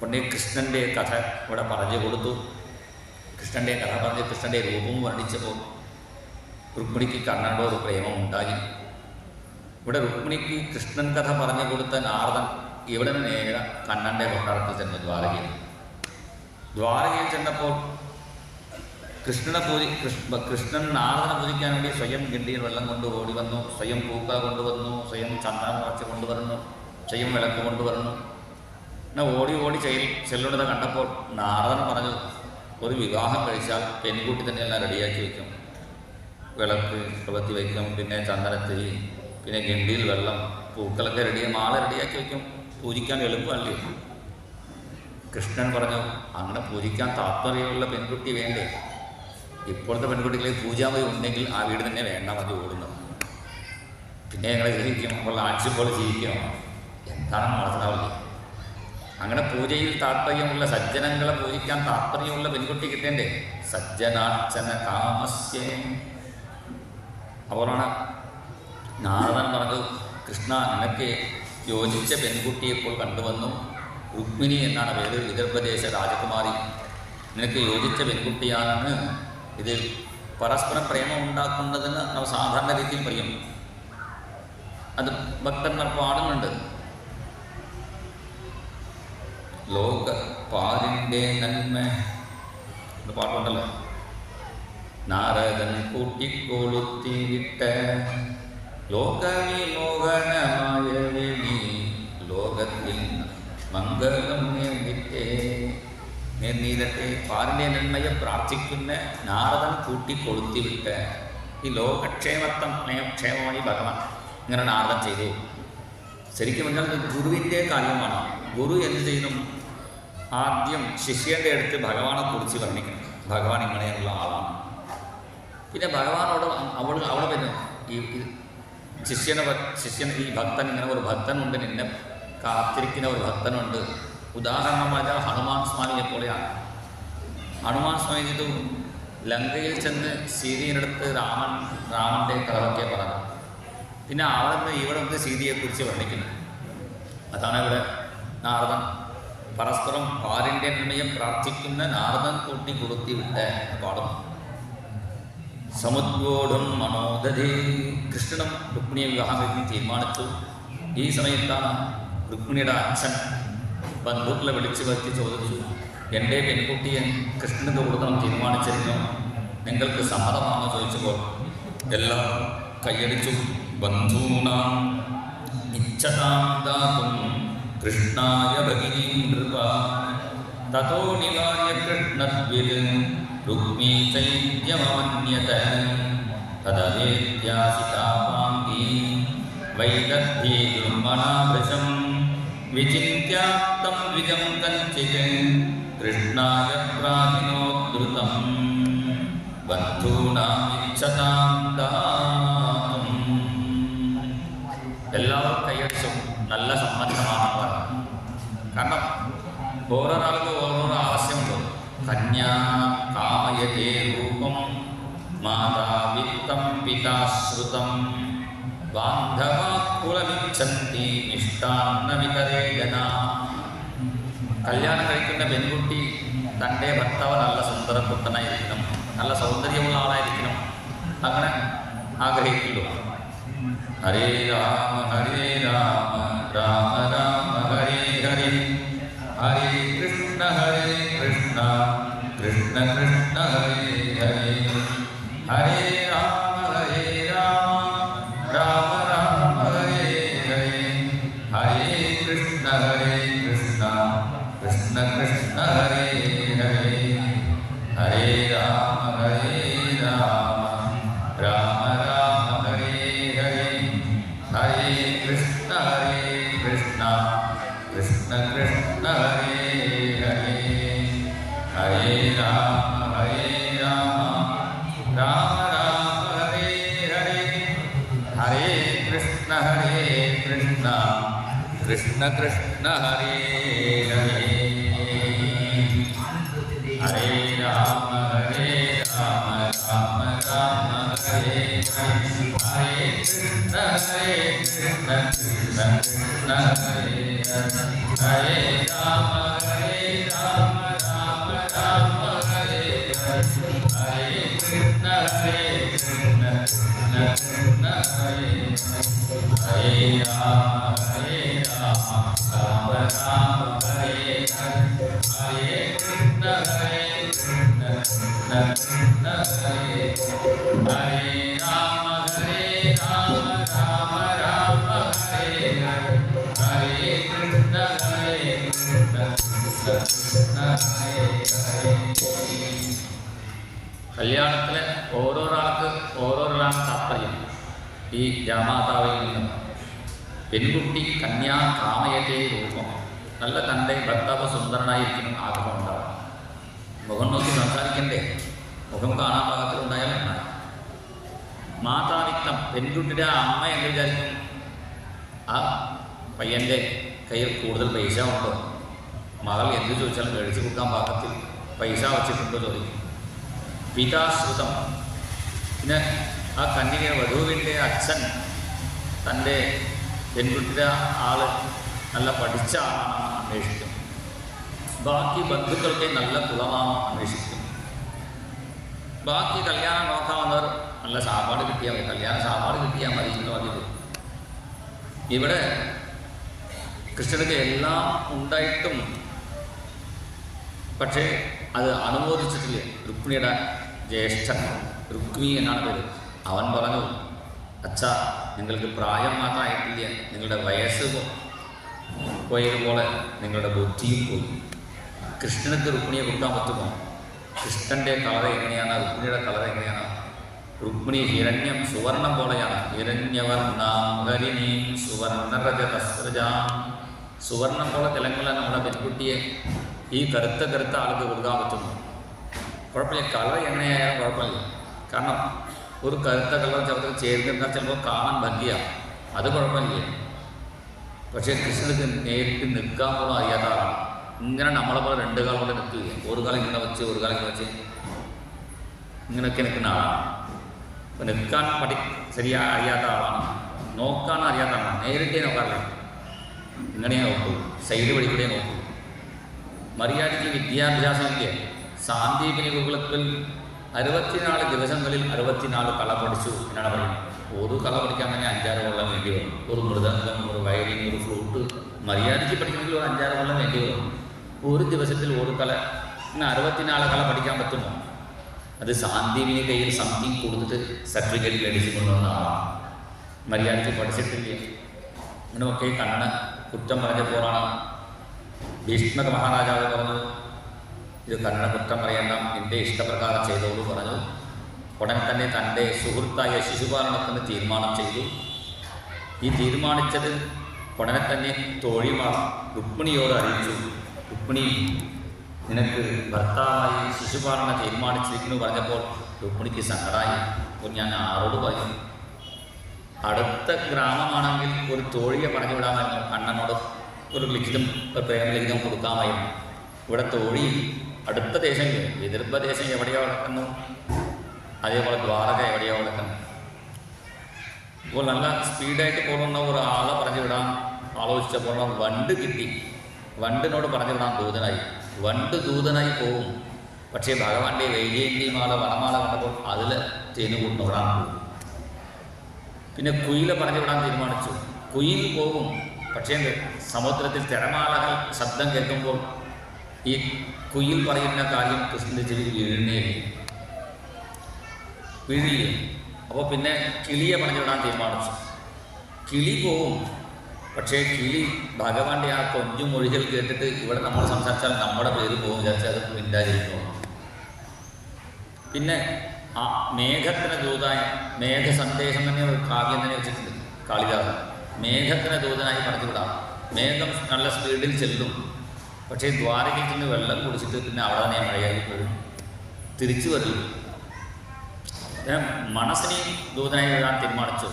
[SPEAKER 1] ഉടനെ കൃഷ്ണൻ്റെ കഥ ഇവിടെ പറഞ്ഞു കൊടുത്തു. കൃഷ്ണൻ്റെ കഥ പറഞ്ഞ് കൃഷ്ണൻ്റെ രൂപം വർണ്ണിച്ചപ്പോൾ രുക്മിണിക്ക് കണ്ണനോട് ഒരു പ്രേമം ഉണ്ടായി. ഇവിടെ രുക്മിണിക്ക് കൃഷ്ണൻ കഥ പറഞ്ഞു കൊടുത്ത നാരദൻ ഇവിടെ നേരെ കണ്ണൻ്റെ കൊട്ടാരത്തിൽ ചെന്നു. ദ്വാരകയിൽ ചെന്നപ്പോൾ കൃഷ്ണൻ നാരദനെ പൂജിക്കാൻ വേണ്ടി സ്വയം ഗണ്ടിയിൽ വെള്ളം കൊണ്ട് ഓടി വന്നു, സ്വയം പൂക്ക കൊണ്ടുവന്നു, സ്വയം ചന്ദനം നിറച്ച് കൊണ്ടുവരുന്നു, സ്വയം വിളക്ക് കൊണ്ടുവരുന്നു. പിന്നെ ഓടി ഓടി ചെല്ലുന്നത് കണ്ടപ്പോൾ നാരദൻ പറഞ്ഞു, ഒരു വിവാഹം കഴിച്ചാൽ പെൺകുട്ടി തന്നെ എല്ലാം റെഡിയാക്കി വയ്ക്കും. വിളക്ക് പ്രവൃത്തി വയ്ക്കും, പിന്നെ ചന്ദനത്തിരി, പിന്നെ ഗണ്ടിയിൽ വെള്ളം, പൂക്കളൊക്കെ മാല റെഡിയാക്കി വയ്ക്കും. പൂജിക്കാൻ എളുപ്പമല്ലേ? കൃഷ്ണൻ പറഞ്ഞു, അങ്ങനെ പൂജിക്കാൻ താത്പര്യമുള്ള പെൺകുട്ടി വേണ്ടേ? ഇപ്പോഴത്തെ പെൺകുട്ടികളെ പൂജാമതി ഉണ്ടെങ്കിൽ ആ വീട് തന്നെ വേണ്ട, മതി ഓടുന്നു. പിന്നെ ഞങ്ങളെ ജീവിക്കും, അപ്പോൾ ആഴ്ചപോലെ ജീവിക്കണം. എന്താണ് മനസ്സിലാവില്ല. അങ്ങനെ പൂജയിൽ താത്പര്യമുള്ള സജ്ജനങ്ങളെ പൂജിക്കാൻ താത്പര്യമുള്ള പെൺകുട്ടി കിട്ടേണ്ടേ? സജ്ജനാർച്ചന കാമസ്യേ അപ്പോഴാണ് നാരദൻ പറഞ്ഞത്, കൃഷ്ണ, നിനക്ക് യോജിച്ച പെൺകുട്ടിയെ ഇപ്പോൾ കണ്ടുവന്നു. രുക്മിണി എന്നാണ് പേര്, വിദർഭദേശ രാജകുമാരി. നിനക്ക് യോജിച്ച പെൺകുട്ടിയാണെന്ന്. ഇത് പരസ്പരം പ്രേമം ഉണ്ടാക്കുന്നതിന് നമ്മൾ സാധാരണ രീതിയിൽ പറയും. അത് ഭക്തന്മാർ പാടുന്നുണ്ട്. ലോക പാരിൻ്റെ നന്മ ഒരു പാട്ടുണ്ടല്ലോ. നാരദൻ കൂട്ടിക്കൊളുത്തിവിട്ട ലോകവിമോഹനമായ വേണി ലോകത്തിൽ മംഗളം നേർന്നീരട്ടെ. പാരിൻ്റെ നന്മയെ പ്രാർത്ഥിക്കുന്ന നാരദൻ കൂട്ടിക്കൊളുത്തിവിട്ട് ഈ ലോകക്ഷേമമായി ഭഗവാൻ ഇങ്ങനെ നാരദൻ ചെയ്തു. ശരിക്കും പറഞ്ഞാൽ ഗുരുവിൻ്റെ കാര്യമാണ്. ഗുരു എന്ത് ചെയ്യണം? ആദ്യം ശിഷ്യൻ്റെ അടുത്ത് ഭഗവാനെ കുറിച്ച് വർണ്ണിക്കണം. ഭഗവാൻ ഇങ്ങനെയുള്ള ആളാണ്. പിന്നെ ഭഗവാനോട് അവിടെ വരുന്നു, ഈ ശിഷ്യൻ ഈ ഭക്തൻ, ഇങ്ങനെ ഒരു ഭക്തനുണ്ട്, നിന്നെ കാത്തിരിക്കുന്ന ഒരു ഭക്തനുണ്ട്. ഉദാഹരണമായ ഹനുമാൻ സ്വാമിയെ പോലെയാണ്. ഹനുമാൻ സ്വാമി ഇത് ലങ്കയിൽ ചെന്ന് സീതയുടെ രാമൻ്റെ കഥയൊക്കെ പറഞ്ഞു. പിന്നെ ഇവിടെ നിന്ന് സീതയെക്കുറിച്ച് വർണ്ണിക്കുന്നു. അതാണ് ഇവിടെ നാരദൻ പരസ്പരം പാരിൻ്റെ നന്മയെ പ്രാർത്ഥിക്കുന്ന നാരദൻ കൂട്ടി കൊടുത്തിവിട്ട് പാടുന്നു. സമുദ്രോടും മനോദധേ. കൃഷ്ണനും രുക്മിണിയെ വിവാഹം കഴിക്കാൻ തീരുമാനിച്ചു. ഈ സമയത്താണ് രുക്മിണിയുടെ അച്ഛൻ ബന്ധുക്കളെ വിളിച്ചു വരുത്തി ചോദിച്ചു, എൻ്റെ പെൺകുട്ടിയെ കൃഷ്ണന് കൊടുക്കണം തീരുമാനിച്ചിരിക്കണം, നിങ്ങൾക്ക് സമ്മതമാണോ ചോദിച്ചപ്പോൾ എല്ലാം കൈയടിച്ചു. ബന്ധൂനാം ഇച്ഛതാം ദാതും കൃഷ്ണായ ഭഗിനീം നൃപ തതോ നിവാര്യ കൃഷ്ണദ്വിൽ രുക്മീ ചൈത്യമന്യത തദവേദ്യാസിതാപാംഗീ വൈദഗ്ധ്യേ ദുർമണാഭൃശം വിചിന്ത്യാപ്തം വിജം കഞ്ചിത് കൃഷ്ണായ പ്രാഹിനോദ്ധൃതം ബന്ധൂനാം ഇച്ഛതാം ദാതും. എല്ലാവരും കൈയടിച്ചും നല്ല സംബന്ധമാണ്. കാരണം ഓരോരാൾക്ക് ഓരോരോ ആവശ്യമുണ്ട്. കന്യാ കാമയതേ രൂപം മാതാവിത്തം പിതാശ്രുതം ബാന്ധവാക്കുലമിച്ഛന്തി മിഷ്ടാന്നവിതരേ ജനാ. കല്യാണം കഴിക്കുന്ന പെൺകുട്ടി തൻ്റെ ഭർത്താവ് നല്ല സുന്ദരക്കുട്ടനായിരിക്കണം, നല്ല സൗന്ദര്യമുള്ള ആളായിരിക്കണം, അങ്ങനെ ആഗ്രഹിക്കുള്ളൂ. ഹരേ രാമ രാമ രാമ ഹരേ ഹരേ ഹരേ കൃഷ്ണ കൃഷ്ണ കൃഷ്ണ ഹരേ ഹരേ ഹരേ രാമ രാമ രാമ ഹരേ ഹരേ ഹരേ കൃഷ്ണ കൃഷ്ണ കൃഷ്ണ ഹരേ ഹരേ ഹരേ രാമ രാമ രാമ ഹരേ ഹരേ ഹരേ കൃഷ്ണ കൃഷ്ണ കൃഷ്ണ ഹരേ ഹരേ ഹരേ രാമ രാമ രാമ ഹരേ ഹരേ ഹരേ കൃഷ്ണ കൃഷ്ണ ഹരേ ഹരേ ഹരേ രാമ രാമ രാമ ഹരേ ഹരേ കൃഷ്ണ കൃഷ്ണ ഹരേ ഹരേ രാമ രാമ രാമ ഹരേ ഹരേ കൃഷ്ണ കൃഷ്ണ ഹരേ ഹരേ രാമ രാമ രാമ ഹരേ ഹരേ കൃഷ്ണ കൃഷ്ണ ഹരേ ഹരേ രാമ രാമ രാമ ഹരേ ഹരേ കൃഷ്ണ കൃഷ്ണ ഹരേ ഹരേ. കല്യാണത്തിലെ ഓരോരാൾക്ക് ഓരോരാളാണ് താത്പര്യം. ഈ ജാമാതാവിൽ നിന്നും പെൺകുട്ടി കന്യാ കാമയത്തെ രൂപം, നല്ല തൻ്റെ ഭർത്താവ് സുന്ദരനായിരിക്കണം ആഗ്രഹം ഉണ്ടാവും. മുഖം നോക്കി സംസാരിക്കണ്ടേ, മുഖം കാണാൻ പാകത്തിലുണ്ടായാൽ എന്നാണ്. മാതാവിത്തം, പെൺകുട്ടിയുടെ അമ്മ എന്ന് വിചാരിക്കും ആ പയ്യൻ്റെ കയ്യിൽ കൂടുതൽ പൈസ ഉണ്ടോ, മകൾ എന്ത് ചോദിച്ചാലും മേടിച്ചു കൊടുക്കാൻ പാകത്തിൽ പൈസ വച്ചിട്ടുണ്ടോ ചോദിക്കും. പിതാശ്രുതം, പിന്നെ ആ കന്യക വധുവിൻ്റെ അച്ഛൻ തൻ്റെ പെൺകുട്ടിയുടെ ആൾ നല്ല പഠിച്ച ആളാണെന്ന് അന്വേഷിക്കും. ബാക്കി ബന്ധുക്കൾക്ക് നല്ല കുളമാണോ അന്വേഷിക്കും. ബാക്കി കല്യാണം നോക്കാവുന്നവർ നല്ല സാപ്പാട് കിട്ടിയാൽ മതി, കല്യാണ സാപ്പാട് കിട്ടിയാൽ മതി എന്ന് പറഞ്ഞത്. ഇവിടെ കൃഷ്ണർക്ക് എല്ലാം ഉണ്ടായിട്ടും പക്ഷേ അത് അനുമോദിച്ചിട്ടില്ല. രുക്മിണിയുടെ ജ്യേഷ്ഠൻ രുക്മി എന്നാണ് പേര്. അവൻ പറഞ്ഞു, അച്ഛാ, നിങ്ങൾക്ക് പ്രായം മാത്രമായിട്ടില്ല, നിങ്ങളുടെ വയസ്സ് പോയതുപോലെ നിങ്ങളുടെ ബുദ്ധിയും പോയി. കൃഷ്ണനക്ക് രുക്മിണിയെ കൊടുക്കാൻ പറ്റുമോ? കൃഷ്ണൻ്റെ കളർ എങ്ങനെയാണ്, രുക്മിണിയുടെ കളർ എങ്ങനെയാണ്? രുക്മിണി ഹിരണ്യം സുവർണം പോലെയാണ്. ഹിരണ്യവർണ്ണാം ഹരിണീം സുവർണരജതസ്രജാം. സുവർണം പോലെ തിളങ്ങുന്ന നമ്മുടെ പെൺകുട്ടിയെ ഈ കറുത്ത ആൾക്ക് കൊടുക്കാൻ പറ്റുന്നു. കുഴപ്പമില്ല, കളർ എങ്ങനെയായാലും കുഴപ്പമില്ല. കാരണം ഒരു കറുത്ത കളർ ചിലപ്പോൾ ചേർന്നിട്ടാൽ ചിലപ്പോൾ കാണാൻ ഭംഗിയാണ്, അത് കുഴപ്പമില്ല. പക്ഷേ കൃഷ്ണർക്ക് നേരിട്ട് നിൽക്കാൻ പോലും അറിയാത്ത ആളാണ്. ഇങ്ങനെ നമ്മളെ പോലെ രണ്ട് കാലം കൊണ്ട് നിൽക്കുകയാണ്. ഒരു കാലം ഇങ്ങനെ വെച്ച് ഒരു കാലം ഇങ്ങനെ വെച്ച് ഇങ്ങനെയൊക്കെ നിൽക്കുന്ന ആളാണ്. അപ്പോൾ നിൽക്കാൻ ശരിയാ അറിയാത്ത ആളാണ്, നോക്കാൻ അറിയാത്ത ആളാണ്. നേരിട്ടേ നോക്കാറില്ല, ഇങ്ങനെയേ നോക്കൂ, സൈഡ് വഴിക്കൂടെ നോക്കൂ. മര്യാദയ്ക്ക് വിദ്യാഭ്യാസമില്ല. സാന്ദീപിനി ഗുരുകുലത്തിൽ 64 ദിവസങ്ങളിൽ 64 കല പഠിച്ചു എന്നാണ് പറയുന്നത്. ഒരു കല പഠിക്കാൻ തന്നെ 5-6 കൊല്ലം വേണ്ടി വരും. ഒരു മൃദംഗം, ഒരു വയലിൻ, ഒരു ഫ്ലൂട്ട് മര്യാദയ്ക്ക് പഠിക്കണമെങ്കിൽ ഒരു 5-6 കൊല്ലം വേണ്ടി വരും. ഒരു ദിവസത്തിൽ ഒരു കല, ഇങ്ങനെ 64 കല പഠിക്കാൻ പറ്റുമോ? അത് സാന്ദീപിനി കയ്യിൽ സംതിങ് കൊടുത്തിട്ട് സർട്ടിഫിക്കറ്റ് മേടിച്ച് കൊണ്ടുവന്ന ആളാണ്. മര്യാദയ്ക്ക് പഠിച്ചിട്ടില്ല. അങ്ങനെയൊക്കെ കണ്ണ് കുറ്റം പറഞ്ഞപ്പോഴാണ് ഭീഷ്മക മഹാരാജാവ് പറഞ്ഞു, ഇത് കണ്ണനെ കുറ്റം പറയേണ്ട, എൻ്റെ ഇഷ്ടപ്രകാരം ചെയ്തോളൂ പറഞ്ഞു. ഉടൻ തന്നെ തൻ്റെ സുഹൃത്തായ ശിശുപാലനത്തിന് തീരുമാനം ചെയ്തു. ഈ തീരുമാനിച്ചത് ഉടനെ തന്നെ തോഴിമാർ രുക്മിണിയോട് അറിയിച്ചു. രുക്മിണി, നിനക്ക് ഭർത്താവായി ശിശുപാലന തീരുമാനിച്ചിരിക്കുന്നു പറഞ്ഞപ്പോൾ രുക്മിണിക്ക് സങ്കടമായി. അപ്പോൾ ഞാൻ ആരോട് പറയും? അടുത്ത ഗ്രാമമാണെങ്കിൽ ഒരു തോഴിയെ പറഞ്ഞു വിടാമായിരുന്നു, കണ്ണനോട് ഒരു ലിഖിതം, പ്രേമലിഖിതം കൊടുക്കാമായിരുന്നു. ഇവിടെ തോഴി അടുത്ത ദേശങ്ങൾ, വിദർഭദേശം എവിടെയോ കിടക്കുന്നു, അതേപോലെ ദ്വാരക എവിടെയോ കിടക്കുന്നു. ഇപ്പോൾ നല്ല സ്പീഡായിട്ട് പോകുന്ന ഒരാളെ പറഞ്ഞു വിടാൻ ആലോചിച്ചപ്പോൾ വണ്ട് കിട്ടി. വണ്ടിനോട് പറഞ്ഞു വിടാൻ ദൂതനായി. വണ്ട് ദൂതനായി പോകും. പക്ഷേ ഭഗവാന്റെ വൈജയന്തി മാല, വനമാല കണ്ടപ്പോൾ അതിൽ തേന് കൊണ്ടുവിടാൻ പോകും. പിന്നെ കുയിലെ പറഞ്ഞു വിടാൻ തീരുമാനിച്ചു. കുയിൽ പോകും. പക്ഷേ സമുദ്രത്തിൽ തിരമാലകൾ ശബ്ദം കേൾക്കുമ്പോൾ ഈ കുയിൽ പറയുന്ന കാര്യം കൃഷ്ണൻ്റെ ചെവിയിൽ വീഴില്ല. അപ്പോൾ പിന്നെ കിളിയെ പറഞ്ഞു വിടാൻ തീരുമാനിച്ചു. കിളി പോവും. പക്ഷേ കിളി ഭഗവാന്റെ ആ കൊഞ്ചും മൊഴികൾ കേട്ടിട്ട് ഇവിടെ നമ്മൾ സംസാരിച്ചാൽ നമ്മുടെ പേര് പോകും വിചാരിച്ചാൽ അത് മിണ്ടാതിരിക്കുന്നു. പിന്നെ ആ മേഘത്തിന് ദൂതായ, മേഘ സന്ദേശം തന്നെ ഒരു കാവ്യം തന്നെ വെച്ചിട്ടുണ്ട് കാളിദാസൻ. മേഘത്തിന് ദൂതനായി പറഞ്ഞു വിടാം. മേഘം നല്ല സ്പീഡിൽ ചെല്ലും. പക്ഷേ ദ്വാരകയിൽ നിന്ന് വെള്ളം കുടിച്ചിട്ട് പിന്നെ അവിടെ തന്നെ മഴയായി വീഴും, തിരിച്ചു വരില്ല. മനസ്സിനെയും ദൂതനായി വിടാൻ തീരുമാനിച്ചു.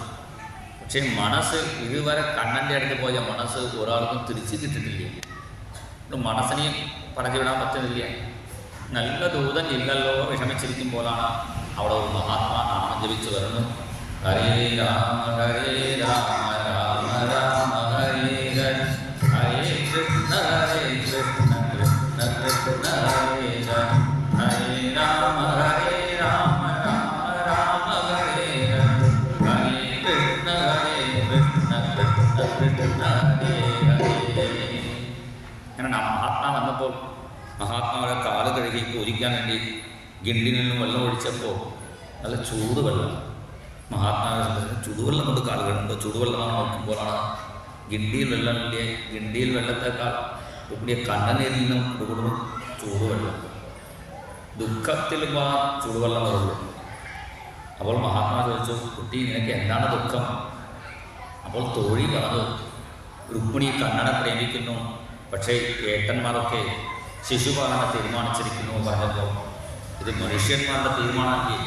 [SPEAKER 1] പക്ഷേ മനസ്സ് ഇതുവരെ കണ്ണൻ്റെ അടുത്ത് പോയ മനസ്സ് ഒരാൾക്കും തിരിച്ചു കിട്ടിയിട്ടില്ല. മനസ്സിനെയും പറഞ്ഞു വിടാൻ പറ്റുന്നില്ല. നല്ല ദൂതൻ ഇല്ലല്ലോ വിഷമിച്ചിരിക്കുമ്പോഴാണ് അവിടെ ഒരു മഹാത്മാ നാമം ജപിച്ചു വരുന്നു. ഹരേ രാമ ഹരേ രാമ രാമ രാമ ഹരേ ഹരേ, ഹരേ കൃഷ്ണ കൃഷ്ണ കൃഷ്ണ ഹരേ ഹരേ, ഹരേ രാമ ഹരേ രാമ രാമ രാമ ഹരേ ഹരേ, ഹരേ കൃഷ്ണ കൃഷ്ണ കൃഷ്ണ ഹരേ ഹരേ. അങ്ങനെ മഹാത്മാ വന്നപ്പോൾ മഹാത്മാവിനെ കാല് കഴുകി ഒരിക്കാൻ വേണ്ടി ഗിണ്ടിൽ നിന്നും വെള്ളം ഒഴിച്ചപ്പോൾ നല്ല ചൂട് വെള്ളം. മഹാത്മാവിനെ സംബന്ധിച്ച് ചുടുവെള്ളം കൊണ്ട് കാല് കഴുകുമ്പോൾ ചുടുവെള്ളമാണ് നോക്കുമ്പോഴാണ് ഗിണ്ടിയിൽ വെള്ളമില്ലേ. ഗിണ്ടിയിൽ വെള്ളത്തേക്കാൾ ഇവിടെ കണ്ണനയിൽ നിന്നും കൊടുക്കുന്നു ചൂടുവെള്ളം. ദുഃഖത്തിൽ ചൂടുവെള്ളം വരുള്ളൂ. അപ്പോൾ മഹാത്മാ ചോദിച്ചു, കുട്ടി നിനക്ക് എന്താണ് ദുഃഖം? അപ്പോൾ തോഴി പറഞ്ഞു, രുക്മിണി കണ്ണനെ പ്രേമിക്കുന്നു, പക്ഷേ ഏട്ടന്മാരൊക്കെ ശിശുപാലന തീരുമാനിച്ചിരിക്കുന്നു പറഞ്ഞപ്പോൾ ഇത് മനുഷ്യന്മാരുടെ തീരുമാനമെങ്കിൽ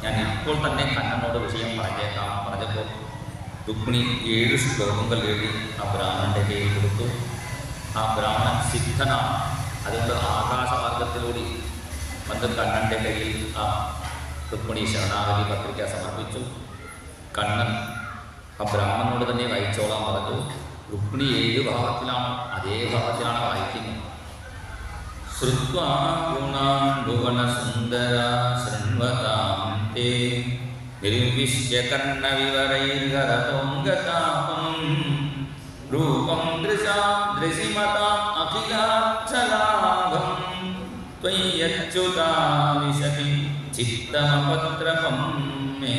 [SPEAKER 1] ഞാൻ ഇപ്പോൾ തന്നെ കണ്ണനോട് വിഷയം പറഞ്ഞേക്കാം പറഞ്ഞപ്പോൾ രുക്മിണി 7 ശ്ലോകങ്ങൾ എഴുതി ആ ബ്രാഹ്മണൻ്റെ കയ്യിൽ കൊടുത്തു. ആ ബ്രാഹ്മണൻ സിദ്ധനാണ്. അതുകൊണ്ട് ആകാശമാർഗത്തിലൂടെ വന്ന് കണ്ണൻ്റെ കയ്യിൽ ആ രുക്മിണി ശരണാഗതി പത്രിക സമർപ്പിച്ചു. കണ്ണൻ ആ ബ്രാഹ്മണനോട് തന്നെ വായിച്ചോളാൻ പറഞ്ഞു. രുക്മിണി ഏത് ഭാവത്തിലാണോ അതേ ഭാവത്തിലാണ് വായിക്കുന്നത്. ശ്രുത്വാ ഗുണാൻ ഭുവനസുന്ദരാ ശൃണ്വതാം തേ നിർവിശ്യ കർണവിവരൈർഹരതോംഗതാപം രൂപം ദൃശാം ദൃശിമതാം അഖിലാക്ഷലാഭം ത്വയ്യച്യുതാ വിശതി ചിത്തമപത്രപം മേ.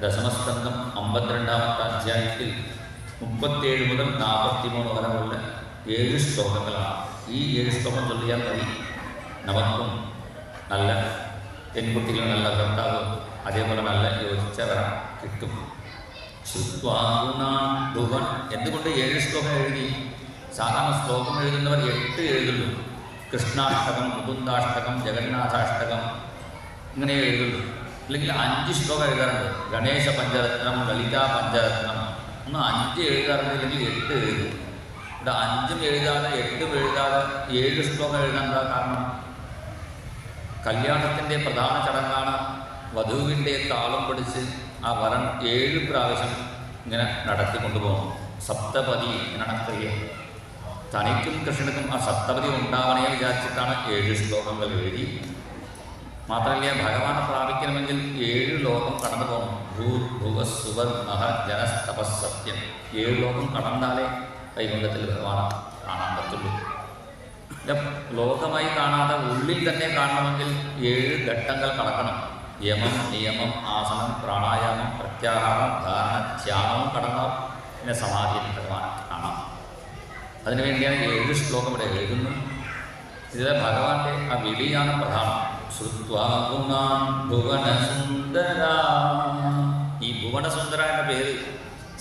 [SPEAKER 1] ദശമസ്കന്ധം 52-ാമത്തെ അധ്യായത്തിൽ 37 മുതൽ 43 വരെയുള്ള 7 ശ്ലോകങ്ങളാണ്. ഈ 7 ശ്ലോകം ചൊല്ലിയാൽ മതി നമുക്കും നല്ല പെൺകുട്ടികൾ, നല്ല ഭർത്താവ്, അതേപോലെ നല്ല യോജിച്ചവരെ കിട്ടും. ഭുവൻ എന്തുകൊണ്ട് 7 ശ്ലോകം എഴുതി? സാധാരണ ശ്ലോകം എഴുതുന്നവർ 8 എഴുതുള്ളൂ. കൃഷ്ണാഷ്ടകം, മുകുന്ദാഷ്ടകം, ജഗന്നാഥാഷ്ടകം ഇങ്ങനെ എഴുതുള്ളൂ. അല്ലെങ്കിൽ 5 ശ്ലോകം എഴുതാറുണ്ട്. ഗണേശ പഞ്ചരത്നം, ലളിതാ പഞ്ചരത്നം ഒന്ന് 5 എഴുതാറുണ്ട്. അല്ലെങ്കിൽ 8 എഴുതും. ഇവിടെ 5ഉം എഴുതാതെ 8ഉം എഴുതാതെ 7 ശ്ലോകം എഴുതാനുള്ള കാരണം കല്യാണത്തിൻ്റെ പ്രധാന ചടങ്ങാണ്. വധുവിൻ്റെ താളം പിടിച്ച് ആ വരൻ 7 പ്രാവശ്യം ഇങ്ങനെ നടത്തിക്കൊണ്ടുപോകണം. സപ്തപതി എന്നാണ് ക്രിയ. തനിക്കും കൃഷ്ണനും ആ സപ്തപതി ഉണ്ടാവണേ വിചാരിച്ചിട്ടാണ് 7 ശ്ലോകങ്ങൾ എഴുതി. മാത്രമല്ല, ഭഗവാനെ പ്രാപിക്കണമെങ്കിൽ 7 ലോകം കടന്നു പോകണം. ഭൂർഭുവസുവർ മഹ ജനസ്തപസ്സത്യം. 7 ലോകം കടന്നാലേ വൈകുണ്ഠത്തിൽ ഭഗവാനെ കാണാൻ പറ്റുള്ളൂ. ലോകമായി കാണാതെ ഉള്ളിൽ തന്നെ കാണണമെങ്കിൽ 7 ഘട്ടങ്ങൾ കടക്കണം. യമം, നിയമം, ആസനം, പ്രാണായാമം, പ്രത്യാഹാരം, ധാരണ, ധ്യാനവും കടന്നാൽ പിന്നെ സമാധിയിൽ ഭഗവാൻ കാണാം. അതിനുവേണ്ടിയാണ് 7 ശ്ലോകം ഇവിടെ എഴുതുന്നത്. ഇതിലെ ഭഗവാന്റെ ആ വിളിയാണ് പ്രധാനം. ശ്രുത്വാ ഗുണാൻ ഭുവനസുന്ദര. ഈ ഭുവനസുന്ദര എന്ന പേര്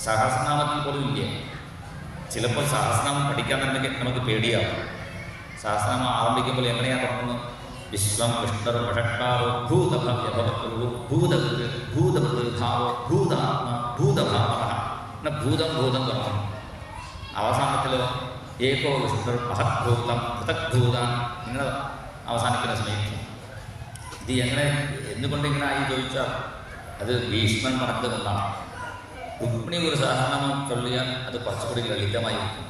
[SPEAKER 1] സഹസ്രനാമത്തിൽ പോലും ഇല്ല. ചിലപ്പോൾ സഹസ്രനാമം പഠിക്കാന്നുണ്ടെങ്കിൽ നമുക്ക് പേടിയാവും. സഹസ്രനാമം ആരംഭിക്കുമ്പോൾ എങ്ങനെയാണ് തുടങ്ങുന്നത്? വിശ്വം വിഷ്ണു വഷക്കാരോ ഭൂതഭവ്യഭവോ ഭൂതഭൃത് ഭൂതഭൃദ്ഭാവോ ഭൂതാത്മ ഭൂതഭാവ എന്ന ഭൂതം ഭൂതം തുടങ്ങും. അവസാനത്തിലോ ഏകോ വിഷ്ണു മഹദ്ഭൂതം പൃഥക്ഭൂതം ഇങ്ങനെ അവസാനിക്കുന്ന സമയത്ത് ഇത് എങ്ങനെ എന്തുകൊണ്ട് ഇങ്ങനെ ആയി ചോദിച്ചാൽ അത് ഭീഷ്മൻ പറഞ്ഞതുകൊണ്ടാണ്. രുക്മിണി ഒരു സഹസ്രനാമം ചൊല്ലിയാൽ അത് കുറച്ചുകൂടി ലളിതമായിരിക്കും.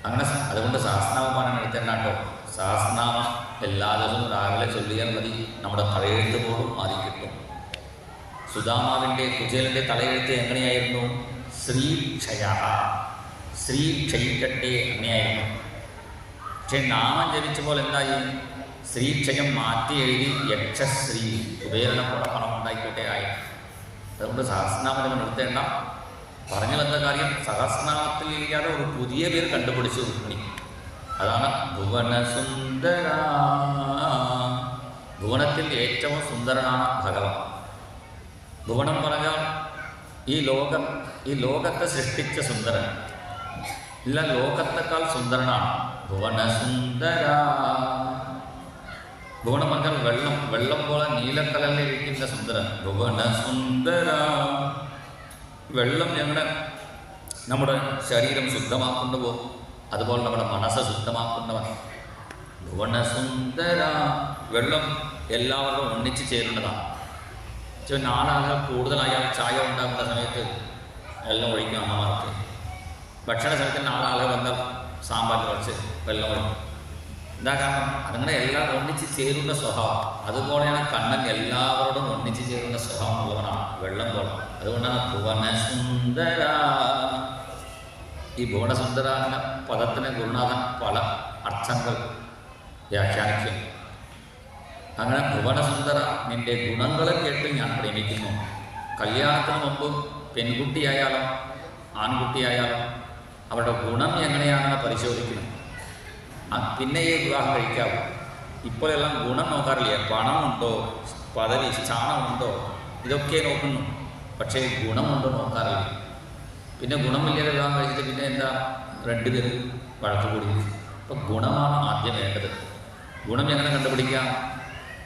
[SPEAKER 1] അങ്ങനെ അതുകൊണ്ട് സഹസ്രനാമം പാടാൻ എടുത്തേണ്ടാട്ടോ. സഹസ്രനാമം എല്ലാ ദിവസവും രാവിലെ ചൊല്ലിയാൽ മതി. നമ്മുടെ തലയെഴുത്ത് പോലും മാറി കിട്ടും. സുദാമാവിൻ്റെ കുചേലൻ്റെ തലയെഴുത്ത് എങ്ങനെയായിരുന്നു? ശ്രീക്ഷയ, ശ്രീ ക്ഷയിക്കട്ടെ അങ്ങനെയായിരുന്നു. പക്ഷെ നാമം ജപിച്ചപ്പോൾ എന്തായി? ശ്രീക്ഷയം മാറ്റി എഴുതി യക്ഷശ്രീ, കുബേരനെ പോലെ പണം ഉണ്ടായിക്കോട്ടെ ആയി. അതുകൊണ്ട് സഹസ്രനാമം നമ്മൾ നിർത്തേണ്ട. പറഞ്ഞു വന്ന കാര്യം സഹസ്രനാമത്തിൽ ഇല്ലാതെ ഒരു പുതിയ പേര് കണ്ടുപിടിച്ചു രുക്മിണി. അതാണ് ഭുവനസുന്ദര. ഭുവനത്തിൽ ഏറ്റവും സുന്ദരനാണ് ഭഗവാൻ. ഭുവനം പറഞ്ഞാൽ ഈ ലോകത്തെ സൃഷ്ടിച്ച സുന്ദരൻ. ഇല്ല, ലോകത്തെക്കാൾ സുന്ദരനാണ് ഭുവനസുന്ദര. ഭുവനം പറഞ്ഞാൽ വെള്ളം പോലെ നീലക്കലലിരിക്കുന്ന സുന്ദരൻ ഭുവനസുന്ദര. വെള്ളം നമ്മുടെ ശരീരം ശുദ്ധമാക്കുന്നവോ അതുപോലെ നമ്മുടെ മനസ്സ് ശുദ്ധമാക്കുന്നവൻ ഭുവനസുന്ദര. വെള്ളം എല്ലാവർക്കും ഒന്നിച്ച് ചേരുന്നതാണ്. നാലാളുകൾ കൂടുതലായാൽ ചായ ഉണ്ടാക്കുന്ന സമയത്ത് വെള്ളം ഒഴിക്കും അമ്മമാർക്ക്. ഭക്ഷണ സമയത്ത് നാലാളുകൾ വന്നാൽ സാമ്പാറിൽ കുറച്ച് വെള്ളം ഒഴിക്കും. എന്താ കാരണം? അതങ്ങനെ എല്ലാം ഒന്നിച്ച് ചേരുന്ന സ്വഭാവം. അതുപോലെയാണ് കണ്ണൻ എല്ലാവരോടും ഒന്നിച്ച് ചേരുന്ന സ്വഭാവം ഉള്ളവനാണ്, വെള്ളം പോലെ. അതുകൊണ്ടാണ് ഭുവനസുന്ദര. ഈ ഭുവനസുന്ദര എന്ന പദത്തിന് ഗുരുനാഥൻ പല അർത്ഥങ്ങൾ വ്യാഖ്യാനിക്കും. അങ്ങനെ ഭുവനസുന്ദര, നിന്റെ ഗുണങ്ങളെ കേട്ട് ഞാൻ പ്രേമിക്കുന്നു. കല്യാണത്തിന് മുമ്പ് പെൺകുട്ടിയായാലും ആൺകുട്ടിയായാലും അവരുടെ ഗുണം എങ്ങനെയാണെന്ന് പരിശോധിക്കണം. പിന്നെ ഈ വിവാഹം കഴിക്കാവൂ. ഇപ്പോഴെല്ലാം ഗുണം നോക്കാറില്ല. പണമുണ്ടോ, പദവി, സ്ഥാനമുണ്ടോ, ഇതൊക്കെ നോക്കുന്നു. പക്ഷേ ഗുണമുണ്ടോ നോക്കാറില്ല. പിന്നെ ഗുണമില്ലാതെ വിവാഹം കഴിച്ചിട്ട് പിന്നെ എന്താ, രണ്ടുപേരും വഴക്ക് കൂടി. അപ്പം ഗുണമാണ് ആദ്യം വേണ്ടത്. ഗുണം എങ്ങനെ കണ്ടുപിടിക്കാം?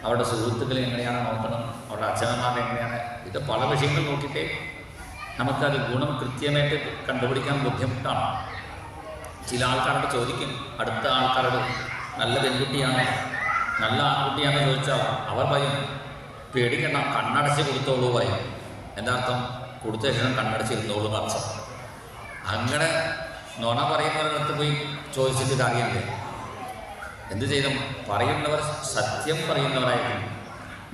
[SPEAKER 1] അവരുടെ സുഹൃത്തുക്കളെ എങ്ങനെയാണ് നോക്കണം, അവരുടെ അച്ഛനമ്മമാരെ എങ്ങനെയാണ്, ഇത് പല വിഷയങ്ങൾ നോക്കിയിട്ടേ നമുക്കത് ഗുണം കൃത്യമായിട്ട് കണ്ടുപിടിക്കാൻ ബുദ്ധിമുട്ടാണ്. ചില ആൾക്കാരോട് ചോദിക്കും, അടുത്ത ആൾക്കാരോട് നല്ല പെൺകുട്ടിയാണ്, നല്ല ആൺകുട്ടിയാണെന്ന് ചോദിച്ചാൽ അവർ പറയും പേടിക്കണ്ട, കണ്ണടച്ച് കൊടുത്തോളൂ പറയും. എന്താ അർത്ഥം? കൊടുത്ത ശേഷം കണ്ണടച്ചിരുന്നോളൂ അർത്ഥം. അങ്ങനെ നുണ പറയുന്നവരടുത്ത് പോയി ചോദിച്ചിട്ട് കാര്യമില്ലേ? എന്ത് ചെയ്തും പറയുന്നവർ സത്യം പറയുന്നവരായിരിക്കും.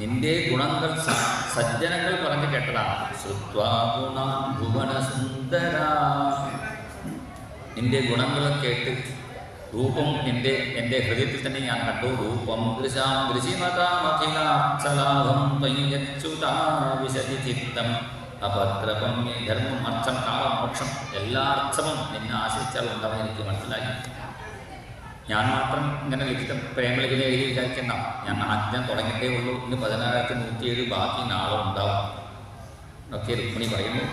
[SPEAKER 1] നിന്റെ ഗുണങ്ങൾ സജ്ജനങ്ങൾ പറഞ്ഞു കേട്ടതാണ്. ഭുവനസുന്ദര, നിന്റെ ഗുണങ്ങൾ കേട്ട് രൂപം എൻ്റെ ഹൃദയത്തിൽ തന്നെ ഞാൻ കണ്ടു. രൂപം ചിത്തം അഭദ്രപം ധർമ്മം അർത്ഥം കാലം മോക്ഷം എല്ലാ അർത്ഥവും നിന്നെ ആശ്രയിച്ചാൽ ഉണ്ടാവും എനിക്ക് മനസ്സിലായി. ഞാൻ മാത്രം ഇങ്ങനെ ലിഖിത പ്രേമലിഖിതം എഴുതി വിചാരിക്കണ്ട. ഞാൻ ആദ്യം തുടങ്ങിയിട്ടേ ഉള്ളൂ. ഇന്ന് 16,107 ബാക്കി നാളെ ഉണ്ടാവും ഒക്കെ രുക്മിണി പറയുന്നു.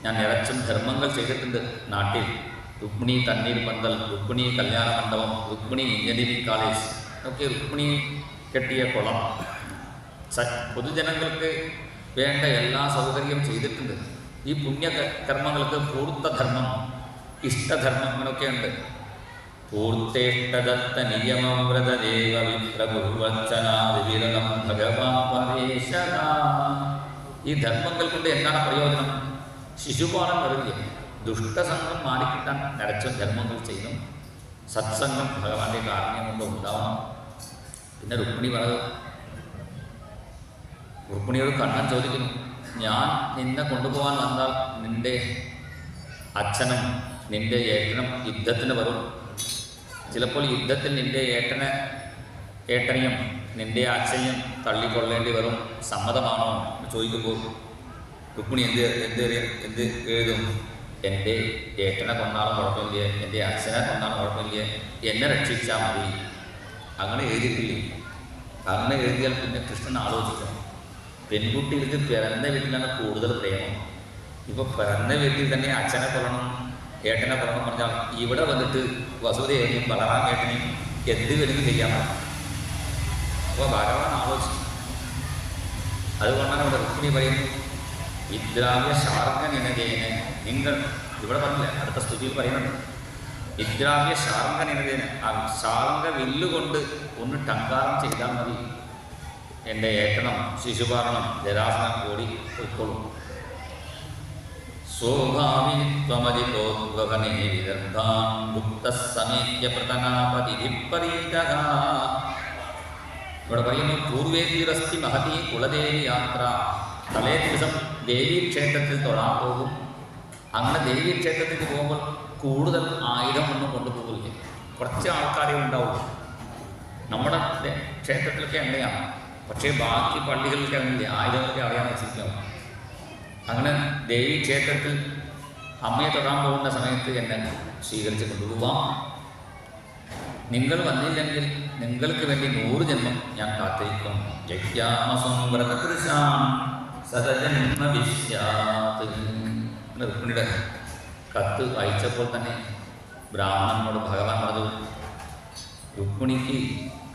[SPEAKER 1] ഞാൻ നിറച്ചും ധർമ്മങ്ങൾ ചെയ്തിട്ടുണ്ട് നാട്ടിൽ. രുക്മിണി തണ്ണീർ പന്തൽ, രുക്മിണി കല്യാണ മണ്ഡപം, രുക്മിണി എഞ്ചിനീയറിംഗ് കോളേജ് ഒക്കെ രുക്മിണി കെട്ടിയ കുളം, പൊതുജനങ്ങൾക്ക് വേണ്ട എല്ലാ സൗകര്യം ചെയ്തിട്ടുണ്ട്. ഈ പുണ്യകർമ്മങ്ങൾക്ക് പൂർത്തധർമ്മം, ഇഷ്ടധർമ്മം അങ്ങനെയൊക്കെ ഉണ്ട്. പൂർത്തേഷ്ടദത്ത നിയമവ്രതദേവ വിപ്രഭുവച്ചനാദിവിരളം ഭഗവാൻ പരേശന. ഈ ധർമ്മങ്ങൾ കൊണ്ട് എന്താണ് പ്രയോജനം? ശിശുപാലം വരില്ല. ദുഷ്ടസംഘം മാറിക്കിട്ടാൻ നിറച്ചും ധർമ്മങ്ങൾ ചെയ്യണം. സത്സംഗം ഭഗവാന്റെ കാരുണ്യം കൊണ്ട് ഉണ്ടാവണം. പിന്നെ രുക്മിണിയോട് കണ്ണൻ ചോദിക്കുന്നു, ഞാൻ നിന്നെ കൊണ്ടുപോകാൻ വന്നാൽ നിന്റെ അച്ഛനും നിന്റെ ഏട്ടനും യുദ്ധത്തിന് വരും. ചിലപ്പോൾ യുദ്ധത്തിൽ നിന്റെ ഏട്ടനെയും നിന്റെ അച്ഛനെയും തള്ളിക്കൊള്ളേണ്ടി വരും. സമ്മതമാണോ എന്ന് ചോദിക്കുമ്പോൾ രുക്മിണി എന്ത് എഴുതും? എൻ്റെ ഏട്ടനെ കൊണ്ടാലും കുഴപ്പമില്ല, എൻ്റെ അച്ഛനെ കൊണ്ടാലും കുഴപ്പമില്ല, എന്നെ രക്ഷിച്ചാൽ മതി. അങ്ങനെ എഴുതിയിട്ടില്ലേ? അങ്ങനെ എഴുതിയാൽ പിന്നെ കൃഷ്ണൻ ആലോചിക്കണം. പെൺകുട്ടികൾക്ക് പിറന്ന വീട്ടിലാണ് കൂടുതൽ പ്രേമം. ഇപ്പോൾ പിറന്ന വീട്ടിൽ തന്നെ അച്ഛനെ കൊല്ലണം, ഏട്ടനെ കൊല്ലണം പറഞ്ഞാൽ ഇവിടെ വന്നിട്ട് വസുദേവനെയും ബലറാമേട്ടനെയും എന്ത് വേണമെങ്കിലും ചെയ്യാൻ പറ്റും. അപ്പോൾ ഭഗവാൻ ആലോചിച്ചു. അതുകൊണ്ടാണ് ഇവിടെ രുക്മിണി പറയുന്നു, വിദ്രാവ്യ ശാർഗനിനതേന. നിങ്ങൾ ഇവിടെ പറഞ്ഞില്ല, അടുത്ത സ്തുതിയിൽ പറയുന്നുണ്ട്. വിദ്രാവ്യ ശാർഗനിനതേന, ആ ശാർഗ വില്ലുകൊണ്ട് ഒന്ന് ടങ്കാരം ചെയ്താൽ മതി. എൻ്റെ ഏട്ടണം ശിശുപാലനം ജരാസനം കൂടി ഉൾക്കൊള്ളും. സ്വഭാവിത്വമതിതോദ്വഹനേ വിദർഭാൻ ഗുപ്തസമേത്യ പ്രതനാപതിരിപ്പരീതഃ. ഇവിടെ പറയുന്നു, പൂർവേതിരസ്തി മഹതി കുലദേവി യാത്ര. തലേ ദിവസം ദേവീക്ഷേത്രത്തിൽ തൊഴാൻ പോകും. അങ്ങനെ ദേവീക്ഷേത്രത്തിൽ പോകുമ്പോൾ കൂടുതൽ ആയുധമൊന്നും കൊണ്ടുപോകില്ല, കുറച്ച് ആൾക്കാരെ ഉണ്ടാവും. നമ്മുടെ ക്ഷേത്രത്തിലൊക്കെ എണ്ണയാണ്, പക്ഷേ ബാക്കി പള്ളികളിലൊക്കെ അങ്ങനെ ആയുധങ്ങളൊക്കെ അറിയാൻ വെച്ചിരിക്കണം. അങ്ങനെ ദേവീക്ഷേത്രത്തിൽ അമ്മയെ തൊഴാൻ പോകുന്ന സമയത്ത് എന്നെ സ്വീകരിച്ച് കൊണ്ടുപോകാം. നിങ്ങൾ വന്നില്ലെങ്കിൽ നിങ്ങൾക്ക് വേണ്ടി 100 ജന്മം ഞാൻ കാത്തിരിക്കും. രുക്മിണിയുടെ കത്ത് വായിച്ചപ്പോൾ തന്നെ ബ്രാഹ്മണനോട് ഭഗവാൻ പറഞ്ഞു, രുക്മിണിക്ക്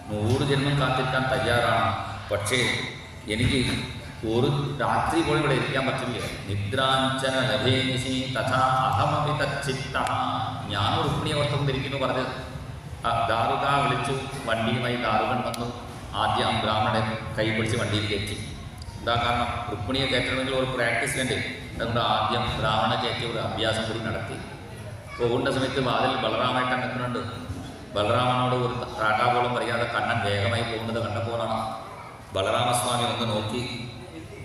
[SPEAKER 1] 100 ജന്മം കാത്തിരിക്കാൻ തയ്യാറാണ്, പക്ഷേ എനിക്ക് ഒരു രാത്രി പോലും ഇവിടെ ഇരിക്കാൻ പറ്റില്ല. നിദ്രാഞ്ചന ലഭേനിശി തഥാ അഹമപി തച്ചിത്ത. ഞാൻ രുക്മിണിയെ ഓർത്തുകൊണ്ടിരിക്കുന്നു പറഞ്ഞ് ദാറുക വിളിച്ചു. വണ്ടിയുമായി ദാറുകൻ വന്നു. ആദ്യം ബ്രാഹ്മണനെ കൈ പിടിച്ച് വണ്ടിയിൽ കയറ്റി. എന്താ കാരണം? രുക്മിണിയെ കയറ്റണമെങ്കിൽ ഒരു പ്രാക്ടീസ് വേണ്ടേ. അതുകൊണ്ട് ആദ്യം ബ്രാഹ്മണനെ കയറ്റി ഒരു അഭ്യാസം കൂടി നടത്തി. പോകുന്ന സമയത്ത് വാതിൽ ബലറാമായിട്ട് നിൽക്കുന്നുണ്ട്. ബലറാമനോട് ഒരു ടാട്ടാപോളം പറയാതെ കണ്ണൻ വേഗമായി പോകുന്നത് കണ്ടപ്പോഴാണ് ബലരാമസ്വാമി ഒന്ന് നോക്കി.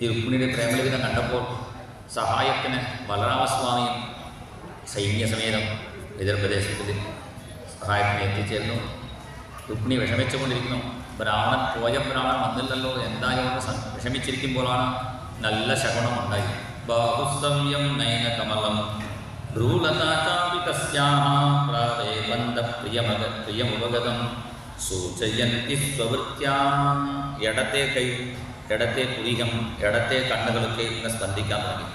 [SPEAKER 1] ഈ രുക്മിണിയുടെ പ്രേമലിഖിതം കണ്ടപ്പോൾ സഹായത്തിന് ബലരാമസ്വാമിയും സൈന്യസമേതം എതിർപ്രദേശത്തിൽ സഹായത്തിന് എത്തിച്ചേർന്നു. രുക്മിണി വിഷമിച്ചുകൊണ്ടിരിക്കുന്നു. ബ്രാഹ്മണൻ വന്നില്ലല്ലോ, എന്തായാലും വിഷമിച്ചിരിക്കുമ്പോഴാണ് നല്ല ശകുനമുണ്ടായി. ബാഹുസവ്യം നയന കമലം പ്രിയമുപഗതം സൂചയന്തി സ്വവൃത്യാം. ഇടത്തെ കൈ, ഇടത്തെ പുരികം, ഇടത്തെ കണ്ണുകളൊക്കെ ഇങ്ങനെ സ്പന്ദിക്കാൻ തുടങ്ങി.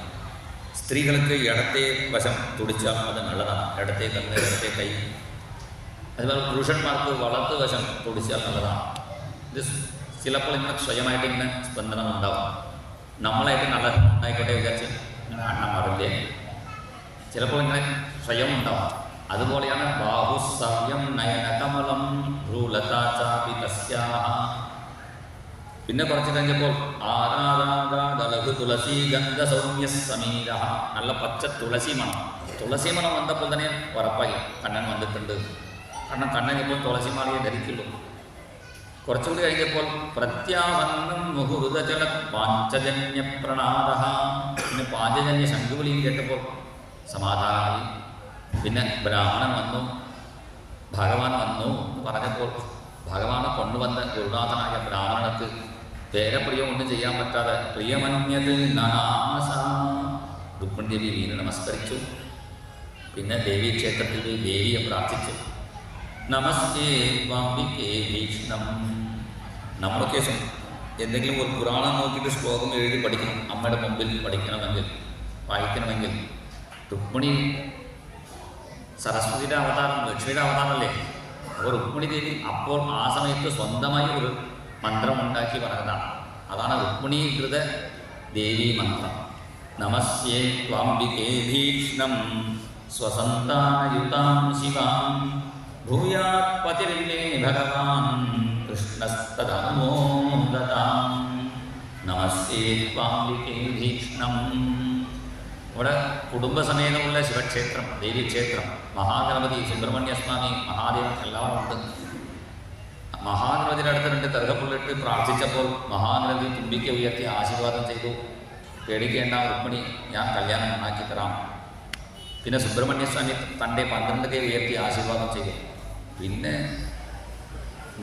[SPEAKER 1] സ്ത്രീകൾക്ക് ഇടത്തെ വശം തുടിച്ചാൽ അത് നല്ലതാണ്. ഇടത്തെ കണ്ണ്, ഇടത്തെ കൈ. അതുപോലെ പുരുഷന്മാർക്ക് വലത്ത് വശം തുടിച്ചാൽ നല്ലതാണ്. ഇത് ചിലപ്പോൾ ഇങ്ങനെ സ്വയമായിട്ട് ഇങ്ങനെ സ്പന്ദനം ഉണ്ടാവും. നമ്മളായിട്ട് നല്ല ആയിക്കോട്ടെ വിചാരിച്ച് ഇങ്ങനെ അണ്ണ മാറില്ലേ, ചിലപ്പോൾ ഇങ്ങനെ സ്വയം ഉണ്ടാവും. അതുപോലെയാണ് ബാഹുസവ്യം നയനകമലം ഭ്രൂലതാചാപി തസ്യാഹ. പിന്നെ കുറച്ച് കഴിഞ്ഞപ്പോൾ ആരാധാദലഹു തുളസി ഗന്ധ സൗമ്യ സമീരഹ. നല്ല പച്ച തുളസി മണം. തുളസി മണം വന്നപ്പോൾ തന്നെ ഉറപ്പായി കണ്ണൻ വന്നിട്ടുണ്ട്. കാരണം കണ്ണൻ ഇപ്പോൾ തുളസി മാലയെ ധരിക്കുള്ളൂ. കുറച്ചുകൂടി കഴിഞ്ഞപ്പോൾ പ്രത്യാഹന്നം മുഹുരുതചല പാഞ്ചജന്യ പ്രണാദ. പിന്നെ പാഞ്ചജന്യ ശംഖുവിളിയും കേട്ടപ്പോൾ സമാധാനമായി. പിന്നെ ബ്രാഹ്മണൻ വന്നു, ഭഗവാൻ വന്നു എന്ന് പറഞ്ഞപ്പോൾ ഭഗവാനെ കൊണ്ടുവന്ന ഗുരുനാഥനായ ബ്രാഹ്മണർക്ക് പേരപ്രിയം ഒന്നും ചെയ്യാൻ പറ്റാതെ പ്രിയമന്യത് നാശ രുക്മിണി ദേവി വീണ്ടും നമസ്കരിച്ചു. പിന്നെ ദേവീക്ഷേത്രത്തിൽ പോയി ദേവിയെ പ്രാർത്ഥിച്ചു. നമസ്തേ വാംബികേ ഭീഷ്ണം. നമ്മളൊക്കെ എന്തെങ്കിലും ഒരു പുരാണം നോക്കിയിട്ട് ശ്ലോകം എഴുതി പഠിക്കണം. അമ്മയുടെ മുമ്പിൽ പഠിക്കണമെങ്കിൽ വായിക്കണമെങ്കിൽ രുക്മിണി സരസ്വതിയുടെ അവതാരം ലക്ഷ്മിയുടെ അവതാരമല്ലേ. അപ്പോൾ രുക്മിണി ദേവി അപ്പോൾ ആ സമയത്ത് സ്വന്തമായി ഒരു മന്ത്രമുണ്ടാക്കി പറഞ്ഞതാണ്. അതാണ് രുക്മിണീകൃത ദേവീ മന്ത്രം. നമസ്യേ ത്വാംബികേ ഭീഷ്ണം സ്വസന്താനയുതാം ശിവാം ഭൂയാത് പതിർമേ ഭഗവാൻ കൃഷ്ണസ്തദാമോദതാം. നമസ്തേ ത്വാംബികേ ഭീഷ്ണം. ഇവിടെ കുടുംബസമേതമുള്ള ശിവക്ഷേത്രം, ദേവീക്ഷേത്രം, മഹാഗണപതി, സുബ്രഹ്മണ്യസ്വാമി, മഹാദേവൻ എല്ലാവരും ഉണ്ട്. മഹാഗണപതിയുടെ അടുത്ത് രണ്ട് കറുകപ്പുള്ളിട്ട് പ്രാർത്ഥിച്ചപ്പോൾ മഹാഗണപതി തുമ്പിക്ക് ഉയർത്തി ആശീർവാദം ചെയ്തു. പേടിക്കേണ്ട രുക്മിണി, ഞാൻ കല്യാണം ഉണ്ടാക്കി തരാം. പിന്നെ സുബ്രഹ്മണ്യസ്വാമി തൻ്റെ 12 കൈ ഉയർത്തി ആശീർവാദം ചെയ്തു. പിന്നെ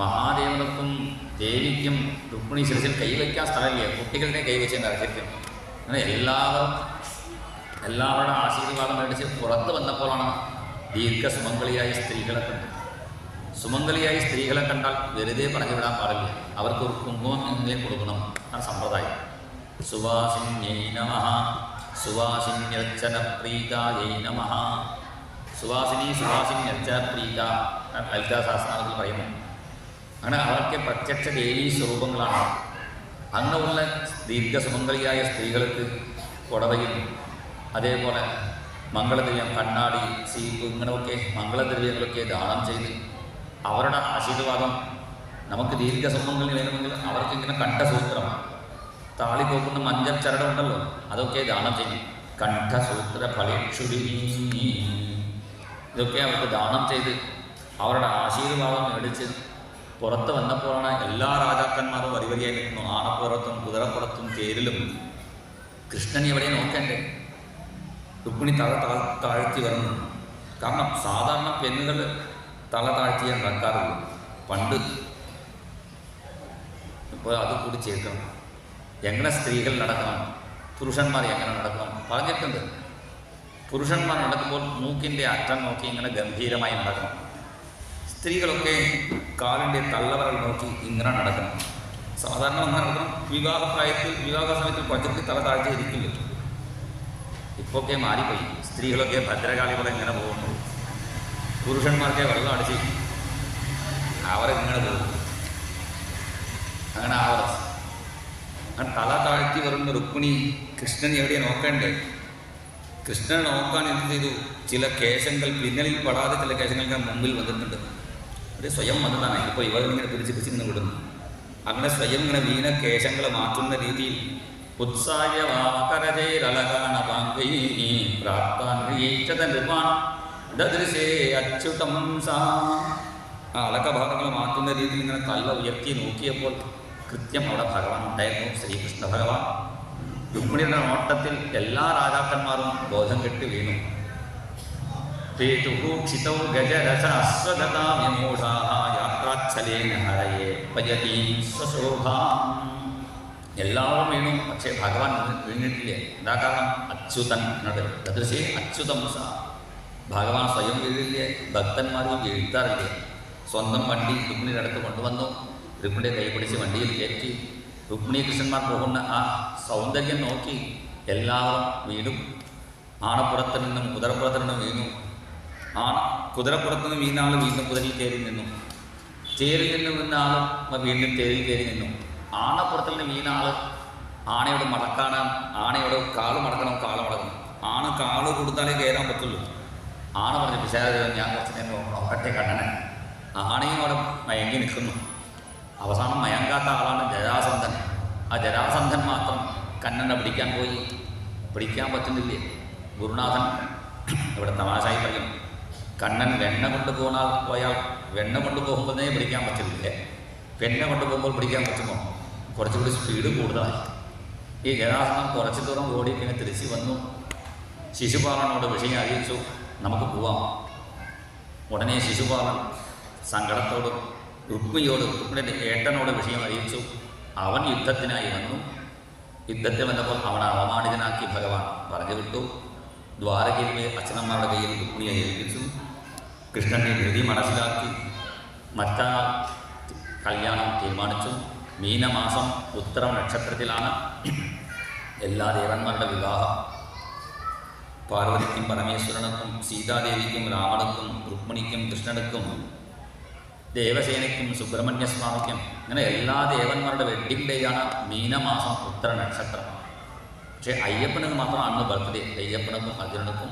[SPEAKER 1] മഹാദേവനക്കും ദേവിക്കും രുക്മിണി ശിരസിൽ കൈവയ്ക്കാൻ സ്ഥലമില്ല, കുട്ടികളുടെ കൈവച്ചതിൻ്റെ അർഹ്യത്തിൽ. അങ്ങനെ എല്ലാവരുടെ ആശീർവാദം മേടിച്ച് പുറത്ത് വന്നപ്പോഴാണ് ദീർഘസുമംഗളിയായ സ്ത്രീകളെ കണ്ടത്. സുമംഗലിയായി സ്ത്രീകളെ കണ്ടാൽ വെറുതെ പറഞ്ഞു വിടാൻ പാടില്ല. അവർക്ക് ഒരു കുങ്കുമം എങ്കിലും കൊടുക്കണം എന്നാണ് സമ്പ്രദായം. സുവാസിന്യൈ നമഃ സുവാസിന്യർച്ചന പ്രീതായൈ നമഃ. സുവാസിന്യർച്ച പ്രീത ലളിതാ സഹസ്രനാമത്തിൽ പറയുന്നു. അങ്ങനെ അവർക്ക് പ്രത്യക്ഷ ദേവീ സ്വരൂപങ്ങളാണ്. അങ്ങനെയുള്ള ദീർഘസുമംഗലിയായ സ്ത്രീകൾക്ക് പുടവയും അതേപോലെ മംഗളദ്രവ്യം, കണ്ണാടി, സീപ്പ്, ഇങ്ങനെയൊക്കെ മംഗളദ്രവ്യങ്ങളൊക്കെ ദാനം ചെയ്ത് അവരുടെ ആശീർവാദം നമുക്ക് ദീർഘസുമംഗലി വേണമെങ്കിൽ അവർക്ക് ഇങ്ങനെ കണ്ഠസൂത്രം, താളി കോക്കുന്ന മഞ്ചൽ ചരടുണ്ടല്ലോ, അതൊക്കെ ദാനം ചെയ്യും. കണ്ഠസൂത്ര ഫലേക്ഷുരി ഇതൊക്കെ അവർക്ക് ദാനം ചെയ്ത് അവരുടെ ആശീർവാദം മേടിച്ച് പുറത്ത് വന്നപ്പോഴാണ് എല്ലാ രാജാക്കന്മാരും വരിവരിയായി നിൽക്കുന്നു. ആണപ്പുറത്തും കുതിരപ്പുറത്തും തേരിലും. കൃഷ്ണൻ എവിടെ നോക്കേണ്ടേ? രുക്മിണി തല താഴ്ത്തി വരുന്നു. കാരണം സാധാരണ പെണ്ണുകൾ തല താഴ്ത്തിയേ നടക്കാറുള്ളൂ പണ്ട്. ഇപ്പോൾ അത് കൂടി ചേർക്കണം. എങ്ങനെ സ്ത്രീകൾ നടക്കണം, പുരുഷന്മാർ എങ്ങനെ നടക്കണം പറഞ്ഞിട്ടുണ്ട്. പുരുഷന്മാർ നടക്കുമ്പോൾ മൂക്കിൻ്റെ അറ്റം നോക്കി ഇങ്ങനെ ഗംഭീരമായി നടക്കണം. സ്ത്രീകളൊക്കെ കാലിൻ്റെ തള്ളവരൽ നോക്കി ഇങ്ങനെ നടക്കണം. സാധാരണ അങ്ങനെ നടക്കണം. വിവാഹ സമയത്ത് കുറച്ചൊക്കെ തല താഴ്ച ഇരിക്കില്ല. ഇപ്പൊക്കെ മാറിപ്പോയി. സ്ത്രീകളൊക്കെ ഭദ്രകാളി പോലെ ഇങ്ങനെ പോകുന്നു. പുരുഷന്മാർക്ക് വെള്ളം അടിച്ച് അവരിങ്ങനെ പോകും. അങ്ങനെ ആവറസ് അങ്ങനെ തല താഴ്ത്തി വരുന്ന രുക്മിണി കൃഷ്ണൻ എവിടെ നോക്കേണ്ടേ? കൃഷ്ണനെ നോക്കാൻ എന്ത് ചെയ്തു? ചില കേശങ്ങൾ പിന്നലിൽ പെടാതെ ചില കേശങ്ങൾ മുമ്പിൽ വന്നിട്ടുണ്ട്. അത് സ്വയം വന്നതാണ്. ഇപ്പോൾ ഇവരിങ്ങനെ പിടിച്ചിങ്ങനെ വിടുന്നു. അങ്ങനെ സ്വയം ഇങ്ങനെ വീണ കേശങ്ങളെ മാറ്റുന്ന രീതിയിൽ അച്യുതം ആ അലക്കഭാഗങ്ങൾ മാറ്റുന്ന രീതിയിൽ ഇങ്ങനെ തല ഉയർത്തി നോക്കിയപ്പോൾ കൃത്യം അവിടെ ഭഗവാൻ ഉണ്ടായിരുന്നു, ശ്രീകൃഷ്ണ ഭഗവാൻ. രുക്മിണിയുടെ നോട്ടത്തിൽ എല്ലാ രാജാക്കന്മാരും ബോധം കെട്ട് വീണു. എല്ലാവരും വീണു. പക്ഷേ ഭഗവാൻ വീണിട്ടില്ലേ. എന്താ കാരണം? അച്യുതൻ എന്നത് ദദൃശേ അച്യുതം സ. ഭഗവാൻ സ്വയം വീഴില്ലേ, ഭക്തന്മാരും വീഴ്ത്താറില്ലേ. സ്വന്തം വണ്ടി രുക്മിണിയുടെ അടുത്ത് കൊണ്ടുവന്നു. രുക്മിണിയെ കൈപിടിച്ച് വണ്ടിയിൽ കയറ്റി. രുക്മിണി കൃഷ്ണന്മാർ പോകുന്ന ആ സൗന്ദര്യം നോക്കി എല്ലാവരും വീണു. ആണപ്പുറത്ത് നിന്നും കുതിരപ്പുറത്ത് നിന്നും വീണു. കുതിരപ്പുറത്ത് നിന്ന് വീണ ആൾ വീണ്ടും കുതിരയിൽ കയറി നിന്നു. തേരിൽ നിന്ന് വീണ ആൾ വീണ്ടും തേരിൽ കയറി നിന്നു. ആണപ്പുറത്തിൽ നിന്ന് വീണ ആൾ ആണയോട് മടക്കണം, ആണയോട് കാല് മടക്കണം, കാല് മടക്കണം. ആണ കാല് കൊടുത്താലേ കയറാൻ പറ്റുള്ളൂ. ആണ് പറഞ്ഞ് പിശാച് ഞാൻ കുറച്ച് നേരം നോക്കട്ടെ കണ്ണനെ. ആണയും അവിടെ മയങ്ങി നിൽക്കുന്നു. അവസാനം മയങ്കാത്ത ആളാണ് ജരാസന്ധൻ. ആ ജരാസന്ധൻ മാത്രം കണ്ണനെ പിടിക്കാൻ പോയി. പിടിക്കാൻ പറ്റുന്നില്ലേ? ഗുരുനാഥൻ ഇവിടെ തമാശായി പറയും, കണ്ണൻ വെണ്ണ പോയാൽ വെണ്ണ കൊണ്ടുപോകുമ്പോഴേ പിടിക്കാൻ പറ്റില്ലേ? വെണ്ണ കൊണ്ടുപോകുമ്പോൾ പിടിക്കാൻ പറ്റുമോ? കുറച്ചുകൂടി സ്പീഡ് കൂടുതലായി. ഈ ജരാസന്ധൻ കുറച്ച് ദൂരം ഓടി പിന്നെ തിരിച്ച് വന്നു. ശിശുപാലനോട് വിഷയം അറിയിച്ചു, നമുക്ക് പോവാം. ഉടനെ ശിശുപാലൻ സങ്കടത്തോടും രുക്മിണിയുടെ ഏട്ടനോട് വിഷയം അറിയിച്ചു. അവൻ യുദ്ധത്തിനായി വന്നു. യുദ്ധത്തിൽ വന്നപ്പോൾ അവനെ അവമാനിതനാക്കി ഭഗവാൻ പറഞ്ഞു വിട്ടു. ദ്വാരകയിലെ അച്ഛനമ്മയുടെ കയ്യിൽ രുക്മിണിയെ ഏൽപ്പിച്ചു. കൃഷ്ണൻ്റെ ധൃതി മനസ്സിലാക്കി മറ്റാ കല്യാണം തീരുമാനിച്ചു. മീനമാസം ഉത്തര നക്ഷത്രത്തിലാണ് എല്ലാ ദേവന്മാരുടെ വിവാഹം. പാർവതിക്കും പരമേശ്വരനുക്കും സീതാദേവിക്കും രാവണനും രുക്മിണിക്കും കൃഷ്ണനുക്കും ദേവസേനയ്ക്കും സുബ്രഹ്മണ്യസ്വാമിക്കും ഇങ്ങനെ എല്ലാ ദേവന്മാരുടെ വെഡ്ഡിംഗ് ഡേയാണ് മീനമാസം ഉത്തര നക്ഷത്രം. പക്ഷേ അയ്യപ്പനക്ക് മാത്രം അന്ന് ബർത്ത്ഡേ, അയ്യപ്പനക്കും അർജുനനുക്കും.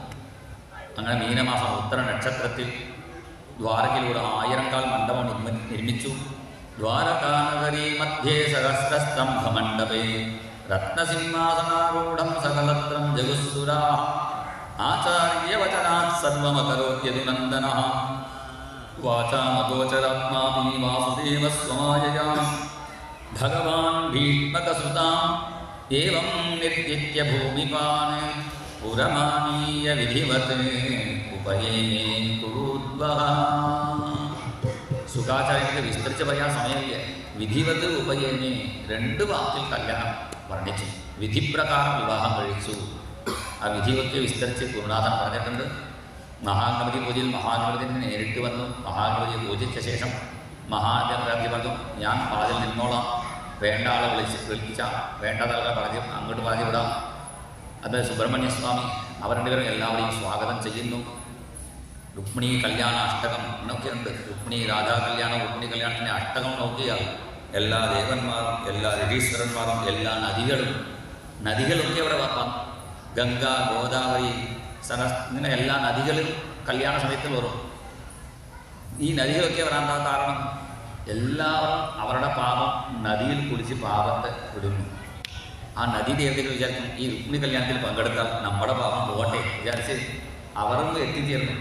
[SPEAKER 1] അങ്ങനെ മീനമാസം ഉത്തര നക്ഷത്രത്തിൽ ദ്വാരകയിലൂടെ 1000 കാൽ മണ്ഡപം നിർമ്മിച്ചു. ദ്വാരകാനഗരീ മധ്യേ സഹസ്രസ്തംഭമണ്ഡപേ രത്നസിംഹാസനാരൂഢം സകലത്രം ജഗുസുരാഃ ആചാര്യവചനാത് സർവമകരോത്യതി നന്ദനഃ വാചാമഗോചരാത്മാപി വാസുദേവസ്വമായയാ ഭഗവാൻ ഭീഷ്മകസുതാം ഏവം നിർജിത്യ ഭൂമിപാൻ പുരമാനീയ വിധിവത് ഉപയേമേ കുരുദ്വഃ. സുഖാചാര്യൻ്റെ വിസ്തരിച്ച് പറയാൻ സമയമില്ല. വിധിവത് ഉപയേമേ 2 വാക്കിൽ കല്യാണം വർണ്ണിച്ചു. വിധിപ്രകാരം വിവാഹം കഴിച്ചു. ആ വിധിവൊക്കെ വിസ്തരിച്ച് ഗുരുനാഥൻ പറഞ്ഞിട്ടുണ്ട്. മഹാഗണപതി പൂജയിൽ മഹാഗണപതിനെ നേരിട്ട് വന്നു. മഹാഗണപതിയെ പൂജിച്ച ശേഷം മഹാഗണപതി പറഞ്ഞു, ഞാൻ വാതിൽ നിന്നോളാം, വേണ്ട ആളെ വിളിച്ച വേണ്ടതാളെ പറഞ്ഞ് അങ്ങോട്ട് പറഞ്ഞു വിടാം. അത് സുബ്രഹ്മണ്യസ്വാമി അവർ രണ്ടുപേരും എല്ലാവരെയും സ്വാഗതം ചെയ്യുന്നു. രുക്മിണി കല്യാണ അഷ്ടകം എന്നൊക്കെയുണ്ട്. രുക്മിണി രാധാ കല്യാണം, രുക്മിണി കല്യാണത്തിൻ്റെ അഷ്ടകം നോക്കിയാൽ എല്ലാ ദേവന്മാരും എല്ലാ രവീശ്വരന്മാരും എല്ലാ നദികളൊക്കെ അവിടെ വരാം. ഗംഗ, ഗോദാവരി, ഇങ്ങനെ എല്ലാ നദികളും കല്യാണ സമയത്ത് വരും. ഈ നദികളൊക്കെ വരാൻ കാരണം എല്ലാവരും അവരുടെ പാപം നദിയിൽ കുളിച്ച് പാപത്തെ വിടുന്നു. ആ നദീ ദേവതകൾ വിചാരിക്കും ഈ രുക്മിണി കല്യാണത്തിൽ പങ്കെടുത്താൽ നമ്മുടെ പാപം പോകട്ടെ വിചാരിച്ച് അവരും എത്തിച്ചേർന്നു.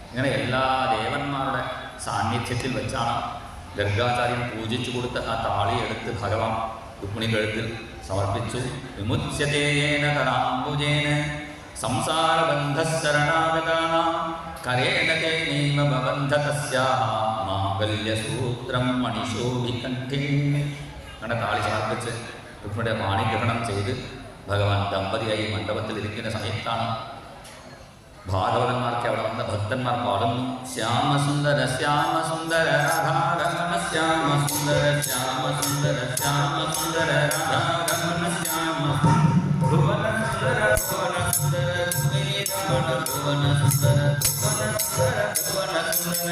[SPEAKER 1] ഇങ്ങനെ എല്ലാ ദേവന്മാരുടെ സാന്നിധ്യത്തിൽ വെച്ചാണ് ഗർഗാചാര്യൻ പൂജിച്ചു കൊടുത്ത ആ താളി എടുത്ത് ഭഗവാൻ രുക്മിണി കഴുത്തിൽ സമർപ്പിച്ചു. വിമുച്യതേന കരാംബുജേന സംസാരബന്ധശരണാഗതാനാം കരേണ തേനൈവ ബബന്ധ തസ്യാഃ മാംഗല്യസൂത്രം മണിശോഭികണ്ഠേ. അങ്ങനെ താളി സമർപ്പിച്ച് രുക്മിണിയുടെ പാണിഗ്രഹണം ചെയ്ത് ഭഗവാൻ ദമ്പതിയായി മണ്ഡപത്തിലിരിക്കുന്ന സമയത്താണ് ഭാഗവതന്മാർക്ക് അവിടെ വന്ന ഭക്തന്മാർ പാടുന്നു. ശ്യാമസുന്ദര ശ്യാമസുന്ദര രാധാരമണ ശ്യാമസുന്ദര ശ്യാമസുന്ദര ശ്യാമസുന്ദര രാധാരമണ ശ്യാമ ഭുവന സുന്ദര ഭുവന സുന്ദര രമണ ഭുവന സുന്ദര ഭുവന സുന്ദര ഭുവന സുന്ദര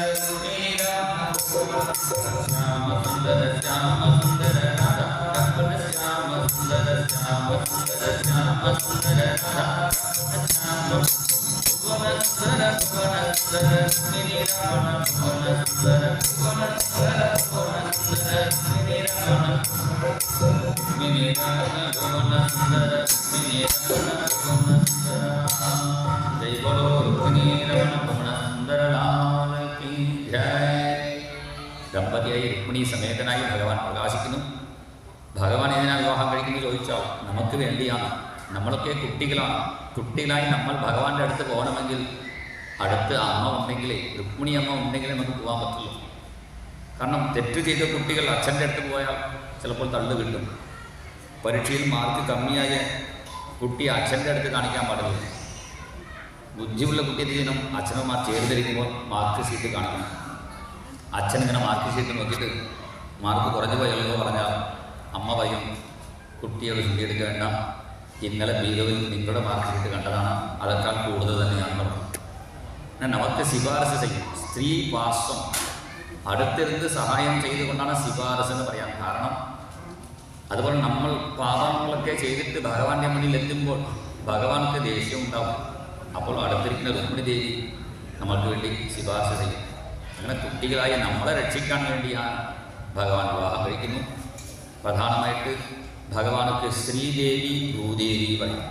[SPEAKER 1] ശ്യാമസുന്ദര ശ്യാമസുന്ദര രാധാരമണ ശ്യാമസുന്ദര ശ്യാമസുന്ദര ശ്യാമസുന്ദര രാധാരമണ ശ്യാമ ഭുവനസുന്ദര ഭുവനസുന്ദര രമണ ഭുവന സുന്ദര ഭുവനസുന്ദര ഭുവനസുന്ദര രമണ ജയ ബോലോ രുക്മിണീ രമണ ഭുവന സുന്ദര ലാൽ കീ ജയ. ദമ്പതിയായി രുക്മിണി സമേതനായി ഭഗവാൻ പ്രകാശിക്കുന്നു. ഭഗവാൻ എന്തിനാ വിവാഹം കഴിക്കുന്നത് ചോദിച്ചാൽ നമുക്ക് വേണ്ടിയാണ്. നമ്മളൊക്കെ കുട്ടികളായി നമ്മൾ ഭഗവാന്റെ അടുത്ത് പോകണമെങ്കിൽ അടുത്ത് അമ്മ ഉണ്ടെങ്കിലേ, രുക്മിണി അമ്മ ഉണ്ടെങ്കിലേ നമുക്ക് പോകാൻ പറ്റുള്ളൂ. കാരണം തെറ്റ് ചെയ്ത കുട്ടികൾ അച്ഛൻ്റെ അടുത്ത് പോയാൽ ചിലപ്പോൾ തള്ളു കിട്ടും. പരീക്ഷയിൽ മാർക്ക് കമ്മിയായ കുട്ടി അച്ഛൻ്റെ അടുത്ത് കാണിക്കാൻ പാടില്ല. ബുദ്ധിയുള്ള കുട്ടി എന്ത് ചെയ്യണം? അച്ഛനമ്മമാർ ചേർന്നിരിക്കുമ്പോൾ മാർക്ക് ഷീറ്റ് കാണിക്കണം. അച്ഛനിങ്ങനെ മാർക്ക് ഷീറ്റ് നോക്കിയിട്ട് മാർക്ക് കുറഞ്ഞു പോയല്ലോ പറഞ്ഞാൽ അമ്മ പറയും, കുട്ടിയോട് ചുണ്ടിയെടുക്കുക വേണ്ട, ഇന്നലെ ബീഗവിൽ നിങ്ങളുടെ മാർക്ക് ഷീറ്റ് കണ്ടതാണ്, അതേക്കാൾ കൂടുതൽ തന്നെയാണെന്ന് പറഞ്ഞു. നമുക്ക് ശിപാർശ ചെയ്യും. സ്ത്രീ പാർശ്വം അടുത്തിരുന്ന് സഹായം ചെയ്തുകൊണ്ടാണ് ശിപാർശ എന്ന് പറയാൻ കാരണം. അതുപോലെ നമ്മൾ പാപങ്ങളൊക്കെ ചെയ്തിട്ട് ഭഗവാന്റെ മുന്നിൽ എത്തുമ്പോൾ ഭഗവാൻക്ക് ദേഷ്യം ഉണ്ടാവും. അപ്പോൾ അടുത്തിരിക്കുന്ന രുക്മിണി ദേവി നമ്മൾക്ക് വേണ്ടി ശുപാർശ ചെയ്യും. അങ്ങനെ കുട്ടികളായി നമ്മളെ രക്ഷിക്കാൻ വേണ്ടിയാണ് ഭഗവാൻ വിവാഹം കഴിക്കുന്നു. പ്രധാനമായിട്ട് ഭഗവാനൊക്കെ ശ്രീദേവി ഭൂദേവി പറയും.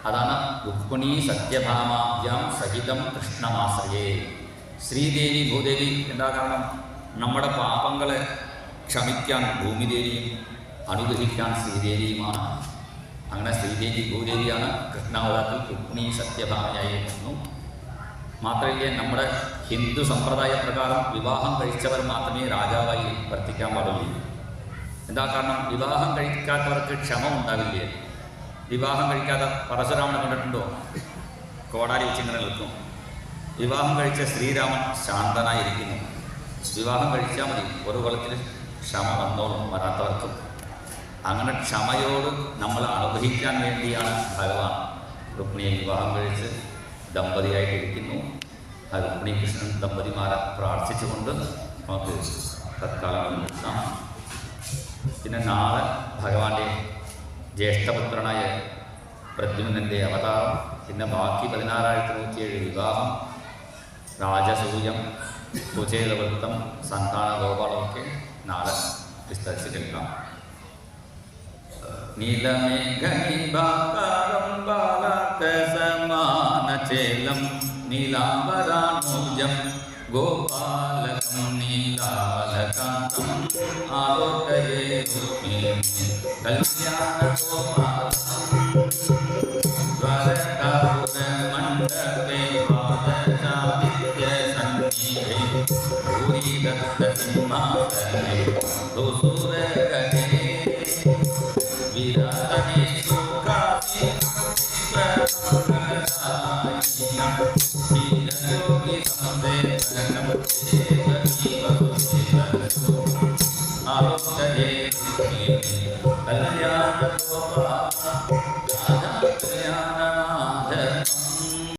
[SPEAKER 1] അതാണ് രുക്മിണീ സത്യഭാമാഭ്യാം സഹിതം കൃഷ്ണമാശ്രയേ. ശ്രീദേവി ഭൂദേവി എന്താ കാരണം? നമ്മുടെ പാപങ്ങളെ ക്ഷമിക്കാൻ ഭൂമിദേവിയും അനുഗ്രഹിക്കാൻ ശ്രീദേവിയുമാണ്. അങ്ങനെ ശ്രീദേവി ഭൂദേവിയാണ് കൃഷ്ണാവതാരത്തിൽ രുക്മിണീ സത്യഭാമയായി എത്തുന്നു. മാത്രമല്ല, നമ്മുടെ ഹിന്ദു സമ്പ്രദായ പ്രകാരം വിവാഹം കഴിച്ചവർ മാത്രമേ രാജാവായി വർത്തിക്കാൻ പാടുള്ളൂ. എന്താ കാരണം? വിവാഹം കഴിക്കാത്തവർക്ക് ക്ഷമ ഉണ്ടാവില്ലേ? വിവാഹം കഴിക്കാത്ത പരശുരാമനെ കണ്ടിട്ടുണ്ടോ? കോടാലി വെച്ചിങ്ങനെ നിൽക്കും. വിവാഹം കഴിച്ച ശ്രീരാമൻ ശാന്തനായിരിക്കുന്നു. വിവാഹം കഴിച്ചാൽ മതി, ഒരു കൊല്ലത്തിൽ ക്ഷമ വന്നോളും വരാത്തവർക്കും. അങ്ങനെ ക്ഷമയോട് നമ്മൾ അനുഗ്രഹിക്കാൻ വേണ്ടിയാണ് ഭഗവാൻ രുക്മിണിയെ വിവാഹം കഴിച്ച് ദമ്പതിയായിട്ടിരിക്കുന്നു. ആ രുക്മിണി കൃഷ്ണൻ ദമ്പതിമാരെ പ്രാർത്ഥിച്ചുകൊണ്ട് നമുക്ക് തത്കാലം നിർത്താം. പിന്നെ നാളെ ഭഗവാന്റെ ജ്യേഷ്ഠപുത്രനായ പ്രദ്യുമ്നൻ്റെ അവതാരം, പിന്നെ ബാക്കി 16,107 വിവാഹം, രാജസൂയം, കുചേലവൃത്തം, സന്താനഗോപാലമൊക്കെ നാളെ വിസ്തരിച്ച് കേൾക്കാം. നീലമേഘനിഭാകാരം ബാലകസമാനചേലം നീലാംബരാനുജം ഗോപാലകം നീലാലകാന്തം ആലോകയേ രുക്മിണീ കല്യാണമണ്ഡപേ പാദചാരിത്യസന്നിധേ ഭൂരിദത്തസിംഹാസനേ ദുസുരഗണേ വിരാജനേ സുഖാസി കല്യാണ